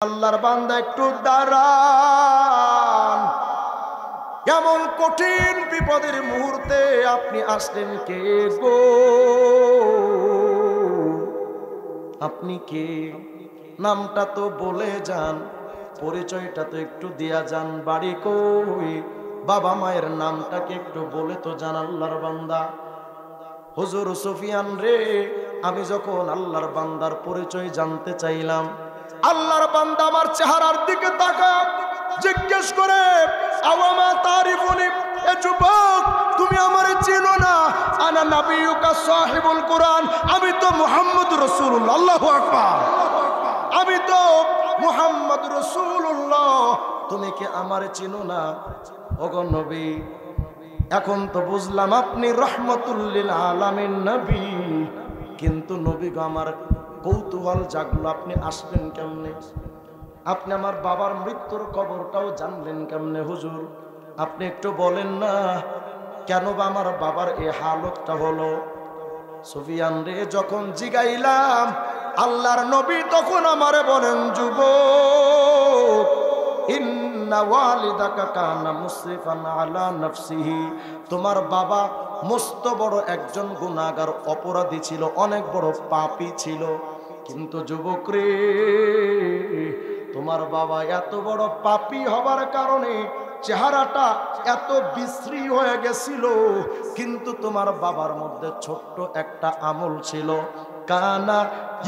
আল্লাহর বান্দা একটু দাঁড়ান। এমন কঠিন বিপদের মুহূর্তে আপনি আসলেন কে গো? আপনি কে? নামটা তো বলে যান, পরিচয়টা তো একটু দিয়া যান। বাড়ি কই? বাবা মায়ের নামটাকে একটু বলে তো যান আল্লাহর বান্দা। হুজুর সুফিয়ান রে, আমি যখন আল্লাহর বান্দার পরিচয় জানতে চাইলাম, আল্লাহর বান্দা আমার চেহারার দিকে তাকা, জিজ্ঞেস করে আওয়ামা তারিফুনি, এ যুবক তুমি আমারে চিনো না? আনা নাবিয়ুকা সাহিবুল কুরআন, আমি তো মুহাম্মদ রাসূলুল্লাহ। আল্লাহু আকবার, আমি তো মুহাম্মদ রাসূলুল্লাহ। তুমি কি আমারে চিনো না? ওগো নবী, এখন তো বুঝলাম আপনি রহমতুল লিল আলামিন নবী, কিন্তু নবী গো আমার কৌতূহল জাগলো, আপনি আসলেন কেমনে? আপনি আমার বাবার মৃত্যুর খবরটাও জানলেন কেমনে হুজুর? আপনি একটু বলেন না, কেন বা আমার বাবার এই হালতটা হলো? সুফিয়ান রে যখন জিগাইলাম, আল্লাহর নবী তখন আমারে বলেন, যুবক, ইন্না ওয়ালিদাকা কানা মুসরিফান আলা নাফসিহি, তোমার বাবা মস্ত বড় একজন গুনাহগার, অপরাধী ছিল, অনেক বড় পাপী ছিল। কিন্তু যুবক রে, তোমার বাবা এত বড় পাপী হবার কারণে চেহারাটা এত বিশ্রী হয়ে গেছিল, কিন্তু তোমার বাবার মধ্যে ছোট্ট একটা আমল ছিল, কানা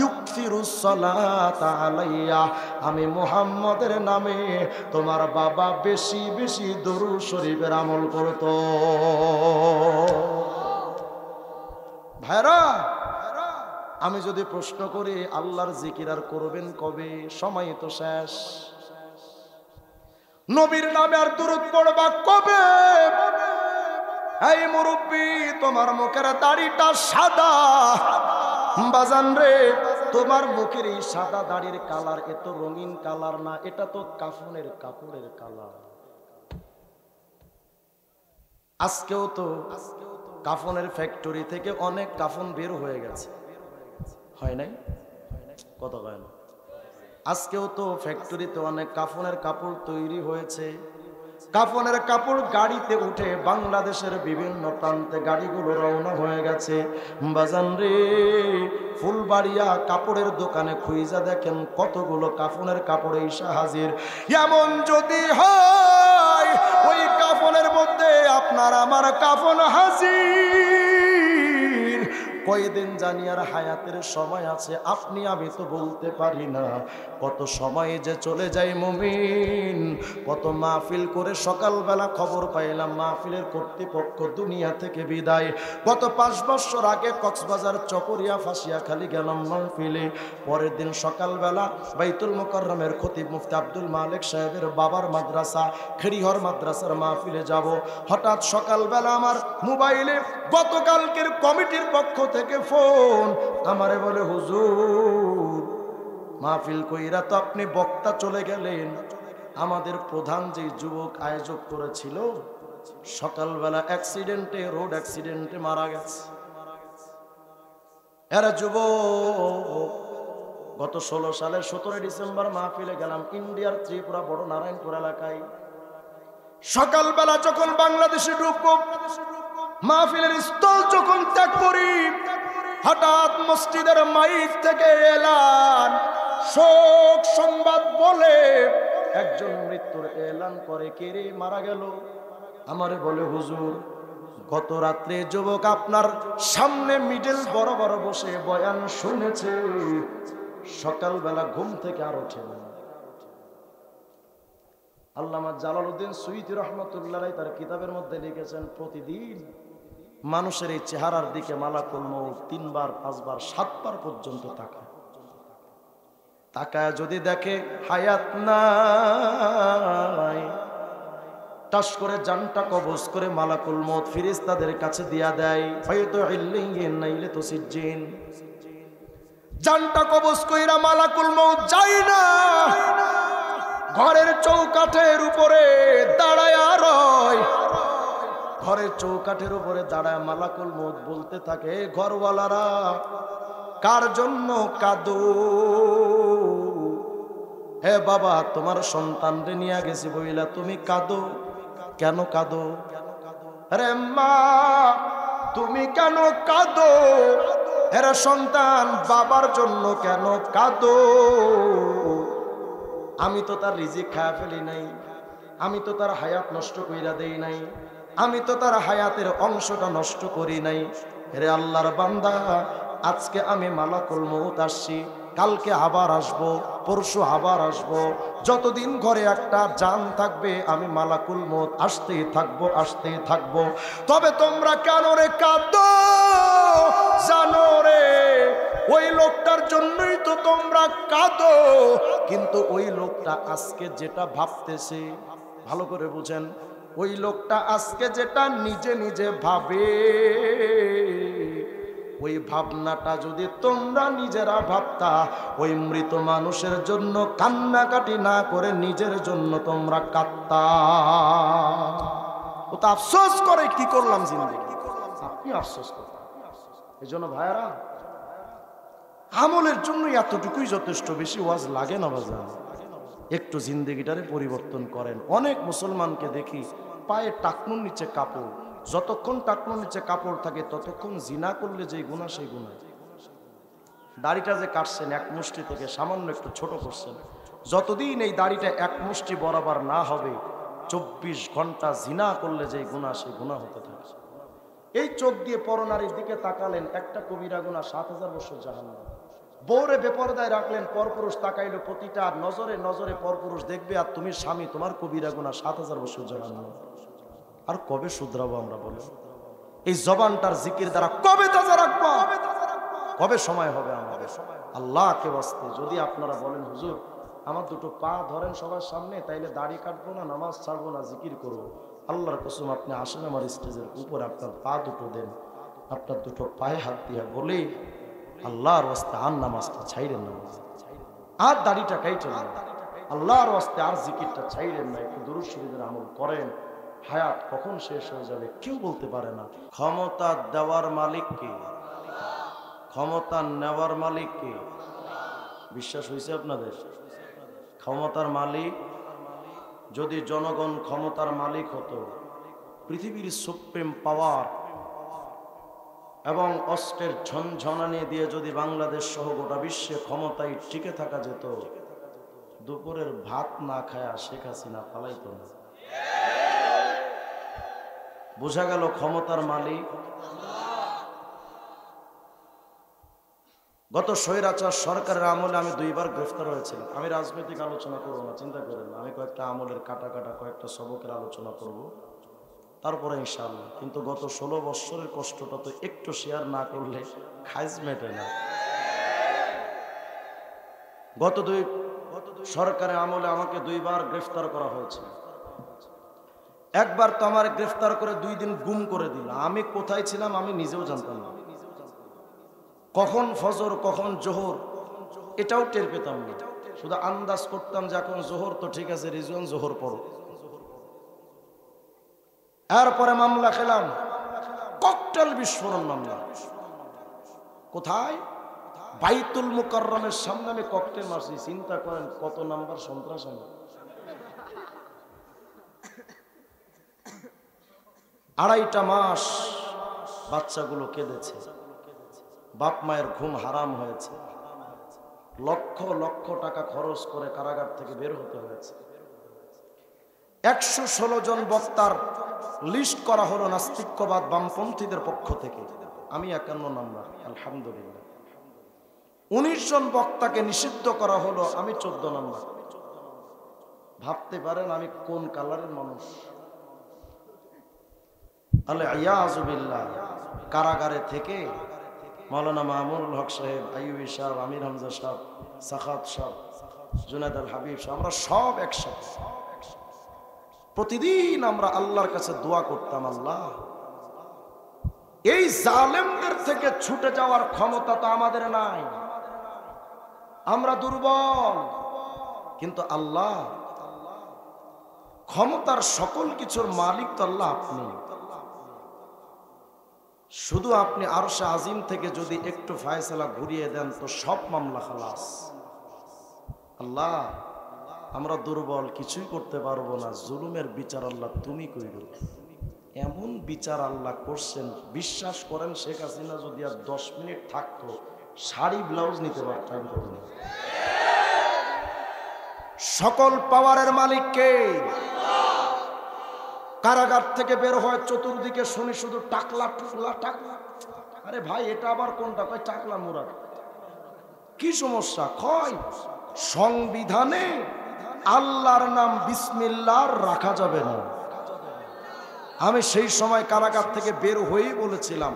ইউকসিরুস সালাতা আলাইয়া, আমি মুহাম্মদের নামে তোমার বাবা বেশি বেশি দরুদ শরীফের আমল করত। ভাইরা, আমি যদি প্রশ্ন করি আল্লাহর জিকির আর করবেন কবে? সময় তো শেষ। নবীর নামে আর দরুদ পড়বা কবে? এই মুরব্বি, তোমার মুখের দাড়িটা সাদা, বাজান রে, তোমার মুখের এই সাদা দাড়ির কালার এত রঙিন কালার না, এটা তো কাফনের কাপড়ের কালার। আজকেও তো কাফনের ফ্যাক্টরি থেকে অনেক কাফন বের হয়ে গেছে, হয় নাই? কত হয় না? আজকেও তো ফ্যাক্টরিতে অনেক কাফনের কাপড় তৈরি হয়েছে। কাফনের কাপড় গাড়িতে উঠে বাংলাদেশের বিভিন্ন প্রান্তে গাড়িগুলো রওনা হয়ে গেছে। বাজান রে, ফুলবাড়িয়া কাপড়ের দোকানে খুঁজা দেখেন কতগুলো কাফনের কাপড় এসে হাজির। এমন যদি হয় ওই কাফনের মধ্যে আপনার আমার কাফন হাজির, কয়দিন জানি আর হায়াতের সময় আছে আপনি আমি তো বলতে পারি না। কত সময় যে চলে যায় মুমিন, কত মাহফিল করে সকালবেলা খবর পাইলাম মাহফিলের কর্তৃপক্ষ দুনিয়া থেকে বিদায়। গত 5 বছর আগে কক্সবাজার চকরিয়া ফাঁসিয়াখালী গেলাম মাহফিলে, পরের দিন সকালবেলা বাইতুল মুকাররমের খতিব মুফতি আব্দুল মালিক সাহেবের বাবার মাদ্রাসা খেড়িহর মাদ্রাসার মাহফিলে যাব। হঠাৎ সকালবেলা আমার মোবাইলে গতকালকের কমিটির পক্ষ থেকে ফোন, আমারে বলে, হুজুর মাহফিল কইরা তো আপনি বক্তা চলে গেলেন, আমাদের প্রধান যে যুবক আয়োজক করেছিল সকালবেলা অ্যাক্সিডেন্টে, রোড অ্যাক্সিডেন্টে মারা গেছে। এরা যুবক গত 16 সালের 17 ডিসেম্বর মাহফিলে গেলাম ইন্ডিয়ার ত্রিপুরা বড় নারায়ণপুর এলাকায়। সকালবেলা যখন বাংলাদেশে ঢুকবো, মাহফিলের স্থল যখন ত্যাগ করি, হঠাৎ মসজিদের মাইক থেকে এলান, শোক সংবাদ বলে একজন মৃত্যুর এলান করে। কে রে মারা গেল? আমারে বলে, হুজুর গত রাত্রে যুবক আপনার সামনে মিডল বরাবর বসে বয়ান শুনেছে, সকালবেলা ঘুম থেকে আর ওঠে না। আল্লামা জালালউদ্দিন সুয়ুতী রহমতুল্লাহ আলাইহি তার কিতাবের মধ্যে লিখেছেন, প্রতিদিন মানুষের এই চেহারার দিকে মালাকুল মউত 3 বার 5 বার 7 বার পর্যন্ত তাকায় যদি দেখে হায়াত নাই, টাস করে জানটা কবজ করে মালাকুল মউত ফেরেশতাদের কাছে দিয়া দেয়। হয়তো ইল্লিয়িন নাইলে তো সিজ্জিন, জানটা কবজ কইরা মালাকুল মউত যায় না, ঘরের চৌকাঠের উপরে দাঁড়ায় রয়। ঘরের চৌকাঠের উপরে দাঁড়ায় মালাকুল মউত বলতে থাকে, ঘরওয়ালারা কার জন্য কাঁদো? হে বাবা, তোমার সন্তানরে নিয়ে গেছি বইলা তুমি কাঁদো কেন? কাঁদো রে মা, তুমি কেন কাঁদো? এরা সন্তান বাবার জন্য কেন কাঁদো? আমি তো তার রিজিক খায়া ফেলি নাই, আমি তো তার হায়াত নষ্ট কইরা দেই নাই, আমি তো তার হায়াতের অংশটা নষ্ট করি নাই। রে আল্লাহর বান্দা, আজকে আমি মালাকুল মউত আসছি, কালকে আবার আসবো, পরশু আবার আসবো। যতদিন ঘরে একটা জান থাকবে আমি মালাকুল মউত আসতেই থাকবো, আসতেই থাকবো। তবে তোমরা কেন রে কাঁদো জানো রে? ওই লোকটার জন্যই তো তোমরা কাঁদো। কিন্তু ওই লোকটা আজকে যেটা ভাবতেছে, ভালো করে বুঝেন, ওই লোকটা আজকে যেটা নিজে নিজে ভাবে, ওই ভাবনাটা যদি তোমরা নিজেরা ভাবতা, ওই মৃত মানুষের জন্য কান্নাকাটি না করে নিজের জন্য তোমরা কাঁদতা। ও তো আফসোস করে কি করলাম জিন্দেগি, আপনি আফসোস করতেন। এই জন্য ভাইয়ারা, আমলের জন্য এতটুকুই যথেষ্ট, বেশি ওয়াজ লাগে না বাজার। একটু জিন্দেগিটারে পরিবর্তন করেন। অনেক মুসলমানকে দেখি পায়ে টাকনুর নিচে কাপড়, যতক্ষণ টাকনুর নিচে কাপড় থাকে ততক্ষণ জিনা করলে যে গুনাহ সেই গুনাহ। দাড়িটা যে কাটছেন এক মুষ্টি থেকে সামান্য একটু ছোট করছেন, যতদিন এই দাড়িটা এক মুষ্টি বরাবর না হবে 24 ঘন্টা জিনা করলে যে গুনাহ সেই গুনাহ হতে থাকে। এই চোখ দিয়ে পরনারীর দিকে তাকালেন, একটা কবিরা গুনাহ 7000 বছর জাহান্নাম। বউরে বেপরদায় রাখলেন, পরপুরুষ তাকাইলো, প্রতিটা নজরে নজরে পরপুরুষ দেখবে, আর তুমি স্বামী, তোমার কবিরা গুনাহ 7000 বছর জাহান্নাম। আর কবে শুধরাবো আমরা বলে? এই জবানটার জিকির দ্বারা কবে তাজা রাখবো? কবে সময় হবে আমাদের? আল্লাহকে বাস্তে যদি আপনারা বলেন হুজুর আমার দুটো পা ধরেন সবার সামনে, তাইলে দাড়ি কাটবো না, নামাজ ছাড়বো না, জিকির করবো, আল্লাহর কসম আপনি আসেন আমার স্টেজের উপর, আপনার পা দুটো দেন, আপনার দুটো পায়ে হাত দিয়া বলে আল্লাহর ওয়াস্তে আর নামাজটা ছাইরেন না, আর দাড়িটা কাইটেন না, আল্লাহর ওয়াস্তে আর জিকিরটা ছাইরেন না, একটু দুরূদ শরীফের আমল করেন। হায়াত কখন শেষ হয়ে যাবে কেউ বলতে পারে না। ক্ষমতা দেওয়ার মালিক কে? ক্ষমতা নেওয়ার মালিক কে? বিশ্বাস হয়েছে আপনাদের? ক্ষমতার মালিক, যদি জনগণ ক্ষমতার মালিক হতো, পৃথিবীর সুপ্রিম পাওয়ার এবং অস্ত্রের ঝনঝনানি দিয়ে যদি বাংলাদেশ সহ গোটা বিশ্বে ক্ষমতায় টিকে থাকা যেত, দুপুরের ভাত না খায়া শেখ হাসিনা পালাইতো না। বোঝা গেল ক্ষমতার মালিক। গত স্বৈরাচার সরকারের আমলে আমি 2 বার গ্রেফতার হয়েছিলাম। আমি রাজনৈতিক আলোচনা করবো না, চিন্তা করেন না, আমি কয়েকটা আমলের কাটা কাটা কয়েকটা সবকের আলোচনা করব তারপরে ইনশাআল্লাহ। কিন্তু গত 16 বৎসরের কষ্টটা তো একটু শেয়ার না করলে খাইজ মেটে না। গত সরকারের আমলে আমাকে 2 বার গ্রেফতার করা হয়েছে। একবার তো আমার গ্রেফতার করে 2 দিন গুম করে দিল। আমি কোথায় ছিলাম আমি নিজেও জানতাম না, কখন ফজর কখন জোহর এটাও টের পেতাম না, শুধু আন্দাজ করতাম যে এখন জোহর, তো ঠিক আছে রিজওয়ান জোহর পড়ো। এরপরে মামলা খেলাম, ককটেল বিস্ফোরণ মামলা। কোথায়? বাইতুল মুকাররমের সামনে আমি ককটেল মারছি। চিন্তা করেন কত নাম্বার সন্ত্রাস আমি। 2.5টা মাস বাচ্চাগুলো কেঁদেছে, বাপ মায়ের ঘুম হারাম হয়েছে, লক্ষ লক্ষ টাকা খরচ করে কারাগার থেকে বের হতে হয়েছে। 116 জন বক্তার লিস্ট করা হলো নাস্তিক্যবাদ বামপন্থীদের পক্ষ থেকে, আমি 51 নাম্বার, আলহামদুলিল্লাহ। 19 জন বক্তাকে নিষিদ্ধ করা হলো, আমি 14 নাম্বার। ভাবতে পারেন আমি কোন কালারের মানুষ। আল-ইয়াযুবিল্লাহ। কারাগারে থেকে মাওলানা মামুনুল হক সাহেব, আইয়ুবী সাহেব, আমির হামজা সাহেব, সাখাত সাহেব, জুনায়েদ আল হাবিব সাহেব, আমরা সব একসাথে প্রতিদিন আমরা আল্লাহর কাছে দোয়া করতাম, আল্লাহ এই জালেমদের থেকে ছুটে যাওয়ার ক্ষমতা তো আমাদের নাই, আমরা দুর্বল, কিন্তু আল্লাহ ক্ষমতার সকল কিছুর মালিক তো আল্লাহ আপনি। শুধু আপনি আরশে আজিম থেকে যদি একটু ফায়সালা ঘুরিয়ে দেন তো সব মামলা খালাস। আল্লাহ আমরা দুর্বল, কিছুই করতে পারবো না, জুলুমের বিচার আল্লাহ তুমি কইরো। এমন বিচার আল্লাহ করছেন, বিশ্বাস করেন শেখ হাসিনা যদি আর 10 মিনিট থাকতো শাড়ি ব্লাউজ নিতে পারতাম। সকল পাওয়ারের মালিক কে? কারাগার থেকে বের হয় চতুর্দিকে শুনি শুধু টাকলা টুকলা টাকলা। আরে ভাই এটা আবার কোনটা? কয় টাকলা মুরাদ। কি সমস্যা? কয় সংবিধানে আল্লাহর নাম বিসমিল্লাহ রাখা যাবে না। আমি সেই সময় কারাগার থেকে বের হয়েই বলেছিলাম,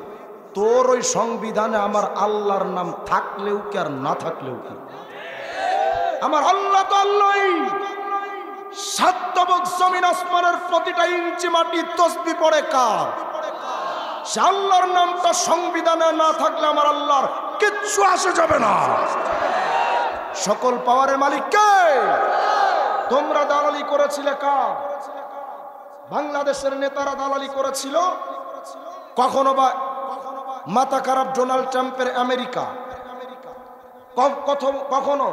তোর ওই সংবিধানে আমার আল্লাহর নাম থাকলেও কি আর না থাকলেও কি, আমার আল্লাহ তো আল্লাহই। সাতবক জমিন আসমানের প্রতিটা ইঞ্চি মাটি তসবিহ পড়ে কার? সে আল্লাহর নামটা সংবিধানে না থাকলে আমার আল্লাহর কিচ্ছু আসে যাবে না। সকল পাওয়ারের মালিক কে? তোমরা দালালি করেছিলে কার? বাংলাদেশের নেতারা দালালি করেছিল। কখনো বা মাথা খারাপ ডোনাল্ড ট্রাম্পের আমেরিকা, কখনো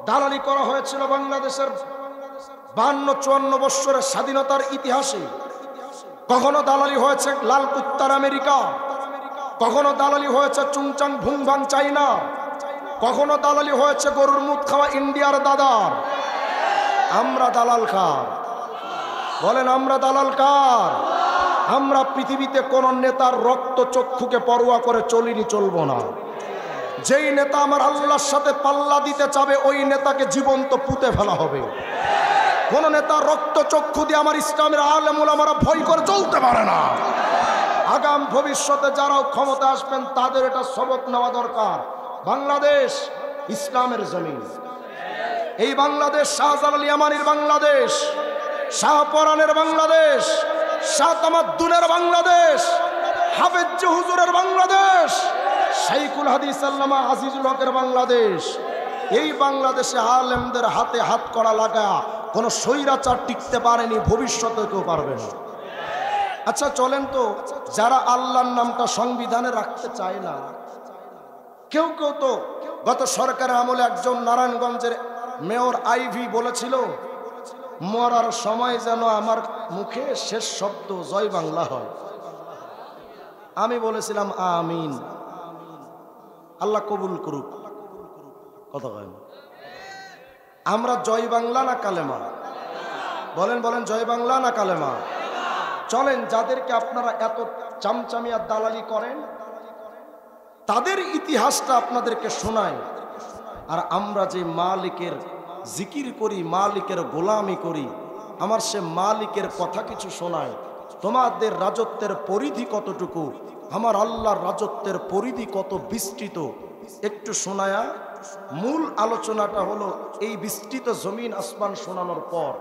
দালালি করা হয়েছিল বাংলাদেশের 52-54 বৎসরের স্বাধীনতার ইতিহাসে। কখনো দালালি হয়েছে লাল কুত্তার আমেরিকা, কখনো দালালি হয়েছে চুংচাং ভুংভাং চাইনা, কখনো দালালি হয়েছে গরুর মুখ খাওয়া ইন্ডিয়ার দাদার। আমরা দালাল কার? বলেন আমরা দালাল কার? আমরা পৃথিবীতে কোন নেতার রক্ত চক্ষুকে পরোয়া করে চলিনি, চলবো না। যেই নেতা আমার আল্লাহর সাথে পাল্লা দিতে চাবে ওই নেতাকে জীবন্ত পুঁতে ফেলা হবে। কোন নেতা রক্ত চক্ষু দিয়ে আমার ইসলামের আলেম ওলামারা ভয় করে চলতে পারে না। আগাম ভবিষ্যতে যারাও ক্ষমতা আসবেন তাদের এটা সবক নেওয়া দরকার। বাংলাদেশ ইসলামের জমিন। এই বাংলাদেশ শাহজালাল ইয়ামানির বাংলাদেশ, শাহপরানের বাংলাদেশ, শাহ তামাদ্দুনের বাংলাদেশ, হাফেজ হুজুরের বাংলাদেশ, শাইখুল হাদিস আল্লামা আজিজুল হকের বাংলাদেশ। এই বাংলাদেশে আলেমদের হাতে হাত করা লাগা কোন স্বৈরাচার টিকতে পারেনি, ভবিষ্যতে কেউ পারবে না। আচ্ছা চলেন তো, যারা আল্লাহর নামটা সংবিধানে রাখতে চায় না, কেউ কেউ তো গত সরকারের আমলে একজন নারায়ণগঞ্জের মেয়র আইভি বলেছিল, মরার সময় যেন আমার মুখে শেষ শব্দ জয় বাংলা হয়। আমি বলেছিলাম আমিন, আল্লাহ কবুল করুক। কথা কয় না। আমরা জয় বাংলা না কালেমা? বলেন বলেন, জয় বাংলা না কালেমা? চলেন, যাদেরকে আপনারা এত চামচামিয়া দালালি করেন তাদের ইতিহাসটা আপনাদেরকে শোনায়, আর আমরা যে মালিকের জিকির করি, মালিকের গোলামি করি, আমার সে মালিকের কথা কিছু শোনায়। তোমাদের রাজত্বের পরিধি কতটুকু, আমার আল্লাহর রাজত্বের পরিধি কত বিস্তৃত, একটু শোনায়া মূল আলোচনাটা হলো এই বিস্তৃত জমিন আসমান শোনানোর পর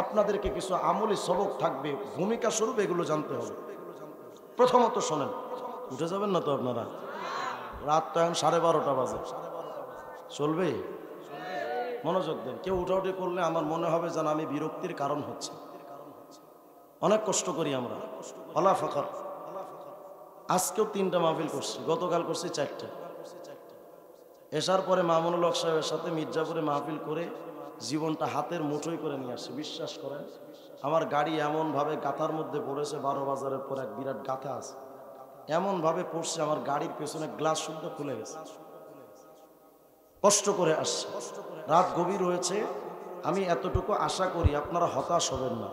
আপনাদেরকে কিছু আমলি সবক থাকবে, ভূমিকা স্বরূপ এগুলো জানতে হবে। প্রথমত শোনেন, উঠে যাবেন না তো আপনারা? রাত তো এখন 12:30 বাজে, চলবে? মনোযোগ দেন। কেউ উঠাউঠি করলে আমার মনে হবে যেন আমি বিরক্তির কারণ হচ্ছে। অনেক কষ্ট করি আমরা, হলা ফাকার। আজকেও 3টা মাহফিল করছি, গতকাল করছি 4টা। এসার পরে মামুনুল হক সাহেবের সাথে মির্জাপুরে মাহফিল করে জীবনটা হাতের মুঠোয় করে নিয়ে আসছে। বিশ্বাস করেন, আমার গাড়ি এমনভাবে গাথার মধ্যে পড়েছে, 12 বাজারের পর এক বিরাট গাথা আছে, এমনভাবে পড়ছে আমার গাড়ির পেছনে গ্লাস শুদ্ধ খুলে গেছে। কষ্ট করে আসছে, রাত গভীর হয়েছে। আমি এতটুকু আশা করি আপনারা হতাশ হবেন না।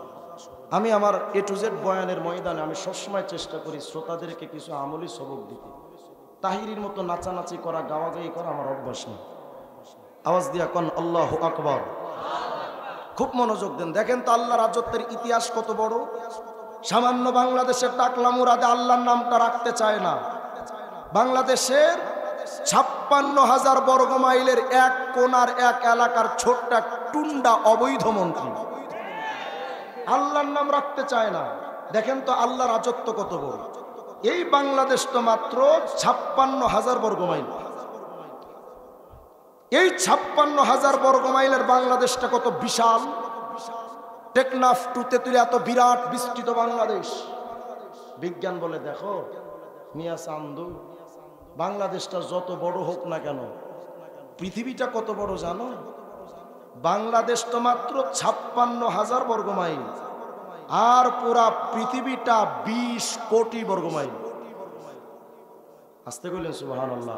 আমি আমার A to Z বয়ানের ময়দানে আমি সবসময় চেষ্টা করি শ্রোতাদেরকে কিছু আমলি সবক দিতে। তাহিরির মতো নাচানাচি করা, গাওয়াগাই করা আমার অভ্যাস নেই। আওয়াজ দিয়া কন আল্লাহু আকবার। খুব মনোযোগ দেন। দেখেন তো আল্লাহ রাজত্বের ইতিহাস কত বড়। সামান্য বাংলাদেশের টাকলা মুরাদে আল্লাহর নামটা রাখতে চায় না। বাংলাদেশের 56,000 বর্গ মাইলের এক কোনার এক এলাকার ছোট্ট এক টুন্ডা অবৈধ মন্ত্রী আল্লাহর নাম রাখতে চায় না। দেখেন তো আল্লাহ রাজত্ব কত বড়। এই বাংলাদেশ তো মাত্র 56,000 বর্গ মাইল। এই 56,000 বর্গ মাইলের বাংলাদেশটা কত বিশাল। টেকনাফ টু তেতুলিয়া এত বিরাট বিস্তৃত বাংলাদেশ। বিজ্ঞান বলে দেখো মিয়া চান্দু, বাংলাদেশটা যত বড় হোক না কেন, পৃথিবীটা কত বড় জানো? বাংলাদেশ তো মাত্র 56,000 বর্গ মাইল, আর পুরা পৃথিবীটা 20 কোটি বর্গ মাইল। আসতে কইলেন সুবহানাল্লাহ।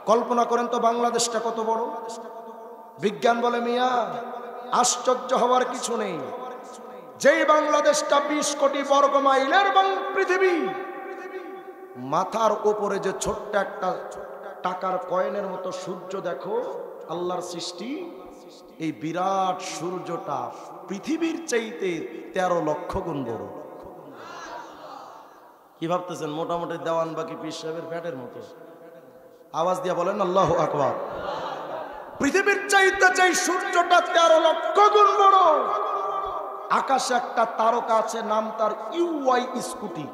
কল্পনা করেন তো বাংলাদেশটা কত বড়। বিজ্ঞান বলে মিয়া আশ্চর্য হওয়ার কিছু নেই, যেই বাংলাদেশটা 20 কোটি বর্গ মাইলের পৃথিবী, মাথার উপরে যে ছোট্ট একটা টাকার কয়েনের মতো সূর্য দেখো, আল্লাহর সৃষ্টি, এই বিরাট সূর্যটা পৃথিবীর চাইতে 13 লক্ষ গুণ বড়। কি ভাবতেছেন মোটামুটি দেওয়ান বাকি পীর সাহেবের ফ্যাটের মতো? আওয়াজ দিয়ে বলেন আল্লাহু আকবার। পৃথিবীর চাইতে যেই সূর্যটা 13 লক্ষ গুণ বড়, আকাশে একটা তারকা আছে, নাম তার ইউআই স্কুটি।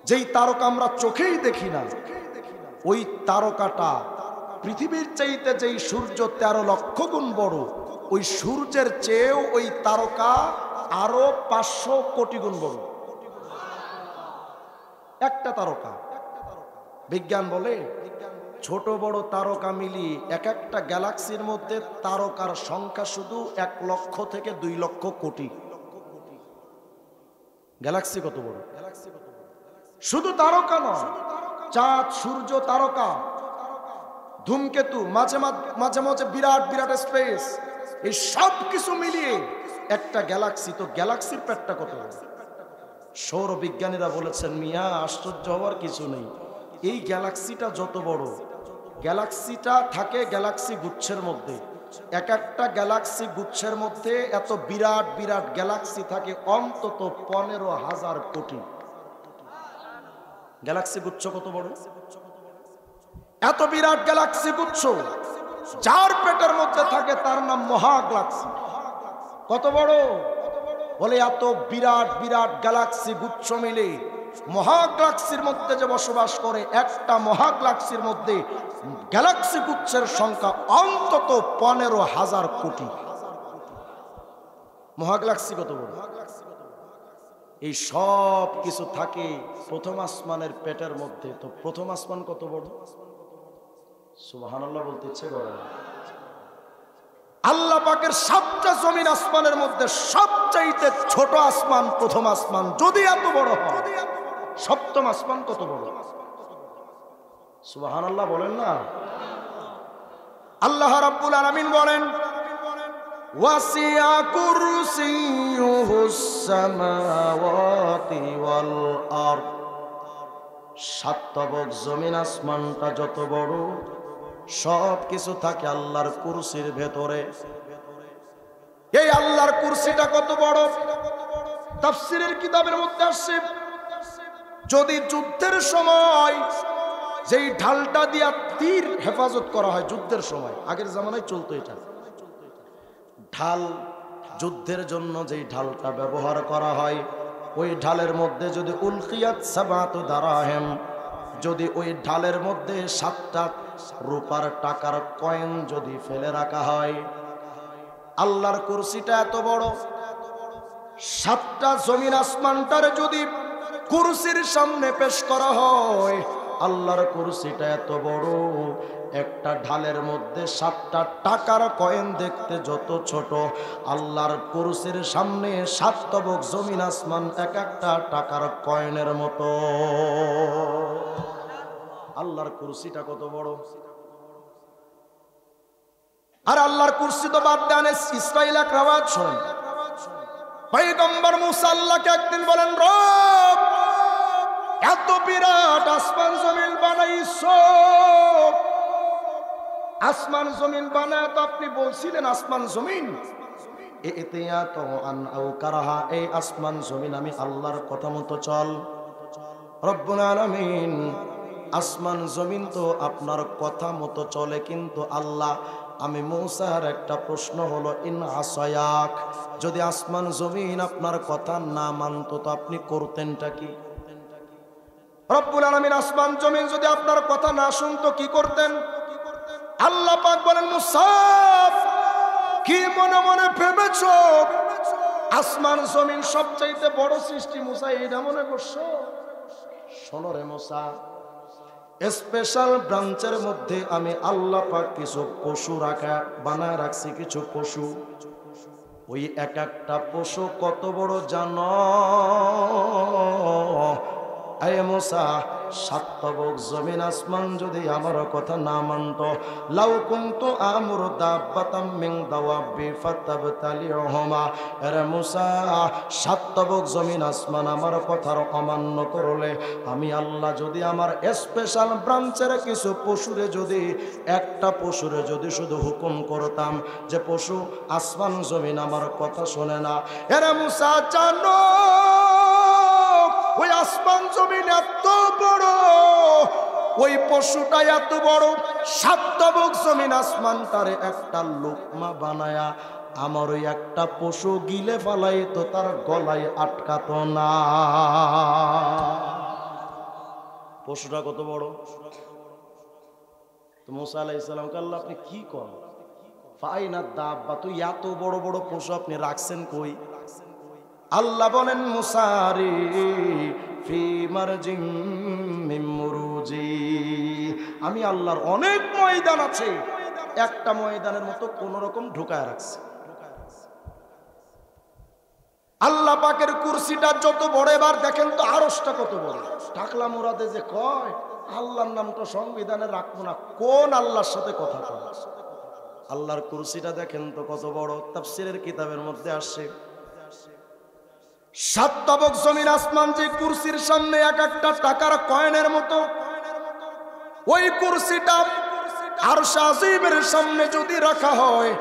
যেই তারকা আমরা চোখেই দেখি না, ওই তারকাটা পৃথিবীর চাইতে যেই সূর্য 13 লক্ষ গুণ বড়, ওই সূর্যের চেয়েও ওই তারকা আরো 500 কোটি গুণ বড়। একটা তারকা। বিজ্ঞান বলে ছোট বড় তারকা মিলিয়ে এক একটা গ্যালাক্সির মধ্যে তারকার সংখ্যা শুধু 1 লক্ষ থেকে 2 লক্ষ কোটি। গ্যালাক্সি কত বড়! শুধু তারকা নয়, চাঁদ, সূর্য, তারকা, ধূমকেতু, মাঝে মাঝে বিরাট বিরাট স্পেস, এই সব কিছু মিলিয়ে একটা গ্যালাক্সি। তো গ্যালাক্সির পেটটা কত বড়! সৌর বিজ্ঞানীরা বলেছেন মিয়া আশ্চর্য হওয়ার কিছু নেই। এই গ্যালাক্সিটা যত বড়, গ্যালাক্সিটা থাকে গ্যালাক্সি গুচ্ছের মধ্যে। এক একটা গ্যালাক্সি গুচ্ছের মধ্যে এত বিরাট বিরাট গ্যালাক্সি থাকে অন্তত 15,000 কোটি। গ্যালাক্সি গুচ্ছ কত বড়! এত বিরাট গ্যালাক্সি গুচ্ছ, যার পেটের মধ্যে থাকে তার নাম মহাগ্যালাক্সি। কত বড়! বলে এত বিরাট বিরাট গ্যালাক্সি গুচ্ছ মিলে মহাগ্যালাক্সির মধ্যে যে বসবাস করে, একটা মহাগ্যালাক্সির মধ্যে গ্যালাক্সি গুচ্ছের সংখ্যা অন্তত 15,000 কোটি। মহাগ্যালাক্সি কত বড়! এই সব কিছু থাকে প্রথম আসমানের পেটের মধ্যে। তো প্রথম আসমান কত বড়! সুবহানাল্লাহ বলতে ইচ্ছে করে না। আল্লাহ পাকের 7টা জমিন আসমানের মধ্যে সবচাইতে ছোট আসমান প্রথম আসমান। যদি এত বড় হয়, 7ম আসমান কত বড়! সুবহানাল্লাহ বলেন না। আল্লাহ রাব্বুল আলামিন বলেন ওয়াসিয়া কুরসিয়ুহুস সামাওয়াতি ওয়াল আরদ। 7 তবক জমিন আসমানটা যত বড়, সব কিছু থাকে আল্লাহর কুরসির ভেতরে। এই আল্লাহর কুরসিটা কত বড়! তাফসীরের কিতাবের মধ্যে আসছে, যদি যুদ্ধের সময় যেই ঢালটা দিয়া তীর হেফাজত করা হয়, যুদ্ধের সময়, আগের জামানায় চলতো এটা ঢাল, যুদ্ধের জন্য যেই ঢালটা ব্যবহার করা হয়, ওই ঢালের মধ্যে যদি উলকিয়াত সাবাতু দারাহিম, যদি ওই ঢালের মধ্যে 7টা রূপার টাকার কয়েন যদি ফেলে রাখা হয়, আল্লাহর কুরসিটা এত বড়, 7টা জমিন আসমানটার যদি কুরসির সামনে পেশ করা হয়, আল্লাহর কুরসিটা এত বড়, একটা ঢালের মধ্যে 7টা টাকার কয়েন দেখতে যত ছোট, আল্লাহর কুরসির সামনে 7 তবক জমিন আসমান এক একটা টাকার কয়েনের মতো। আল্লাহর কুরসিটা কত বড়! আর আল্লাহর কুরসি তো বাদ দেন, ইসরাইল এক রাওয়াত শোনেন, পয়গম্বর মুসা আল্লাহকে একদিন বলেন, রব এত বিরাট আসমান জমিন বানাইছো, আসমান জমিন বানায় তো আপনি বলছিলেন আসমান জমিন ইতিয়াতু আন আও কারাহা, এই আসমান জমিন আমি আল্লাহর কথা মতো চল। রব্বুল আলামিন আসমান জমিন তো আপনার কথা মতো চলে, কিন্তু আল্লাহ আমি মুসার একটা প্রশ্ন হলো, ইন আসায়াক, যদি আসমান জমিন আপনার কথা না মানতো তো আপনি করতেনটা কি? রব্বুল আলামিন আসমান জমিন যদি আপনার কথা না শুনতো কি করতেন? আল্লাহ পাক বলেন, মুসা কি মনে মনে ভেবেছো আসমান জমিন সবচাইতে বড় সৃষ্টি মুসা, এইটা মনে করছো? শোনো রে মুসা, স্পেশাল ব্রাঞ্চের মধ্যে আমি আল্লাহ পাক কিছু পশু বানায় রাখছি, কিছু পশু। ওই এক একটা পশু কত বড় জানো? আয় মুসা, সাত তবক জমিন আসমান যদি আমার কথা না মানত, লাউ কুনতু আমরু দাব্বাতাম মিন দাওয়াবি ফাতাবতালিহুমা। আরে মুসা, সাত তবক জমিন আসমান আমার কথার অমান্য করলে, আমি আল্লাহ যদি আমার স্পেশাল ব্রাঞ্চের কিছু পশুরে যদি একটা পশুরে যদি শুধু হুকুম করতাম যে পশু আসমান জমিন আমার কথা শোনে না, এরে মুসা জানো ওই আসমান জমিন এত বড়, ওই পশুটা এত বড়, সাত তবক জমিন আসমান তারে একটা লোকমা বানায়া আমার ওই একটা পশু গিলে ফেলাই তো তার গলায় আটকাতো না। পশুটা কত বড়? তো মুসা আলাইহিস সালামকে আল্লাহ আপনি কি করেন? ফাইনা দাব্বা, তুই এত বড় বড় পশু আপনি রাখছেন কই? আল্লাহ বলেন মুসারি ফি মারজিম মিন মুরুজি, আমি আল্লাহর অনেক ময়দান আছে, একটা ময়দানের মতো কোন রকম ঢুকায় রাখছে। আল্লাহ পাকের কুরসিটা যত বড়, এবার দেখেন তো আরশটা কত বড়। টাকলা মুরাদে যে কয় আল্লাহর নামটা সংবিধানে রাখবো না, কোন আল্লাহর সাথে কথা কয়? আল্লাহর কুরসিটা দেখেন তো কত বড়। তাফসীরের কিতাবের মধ্যে আসছে সাত তবক জমিন আসমান যে কুরসির সামনে এক একটা টাকার কয়েনের মতো, ওই কুরসিটা আরশ আজিমের সামনে যদি রাখা হয়,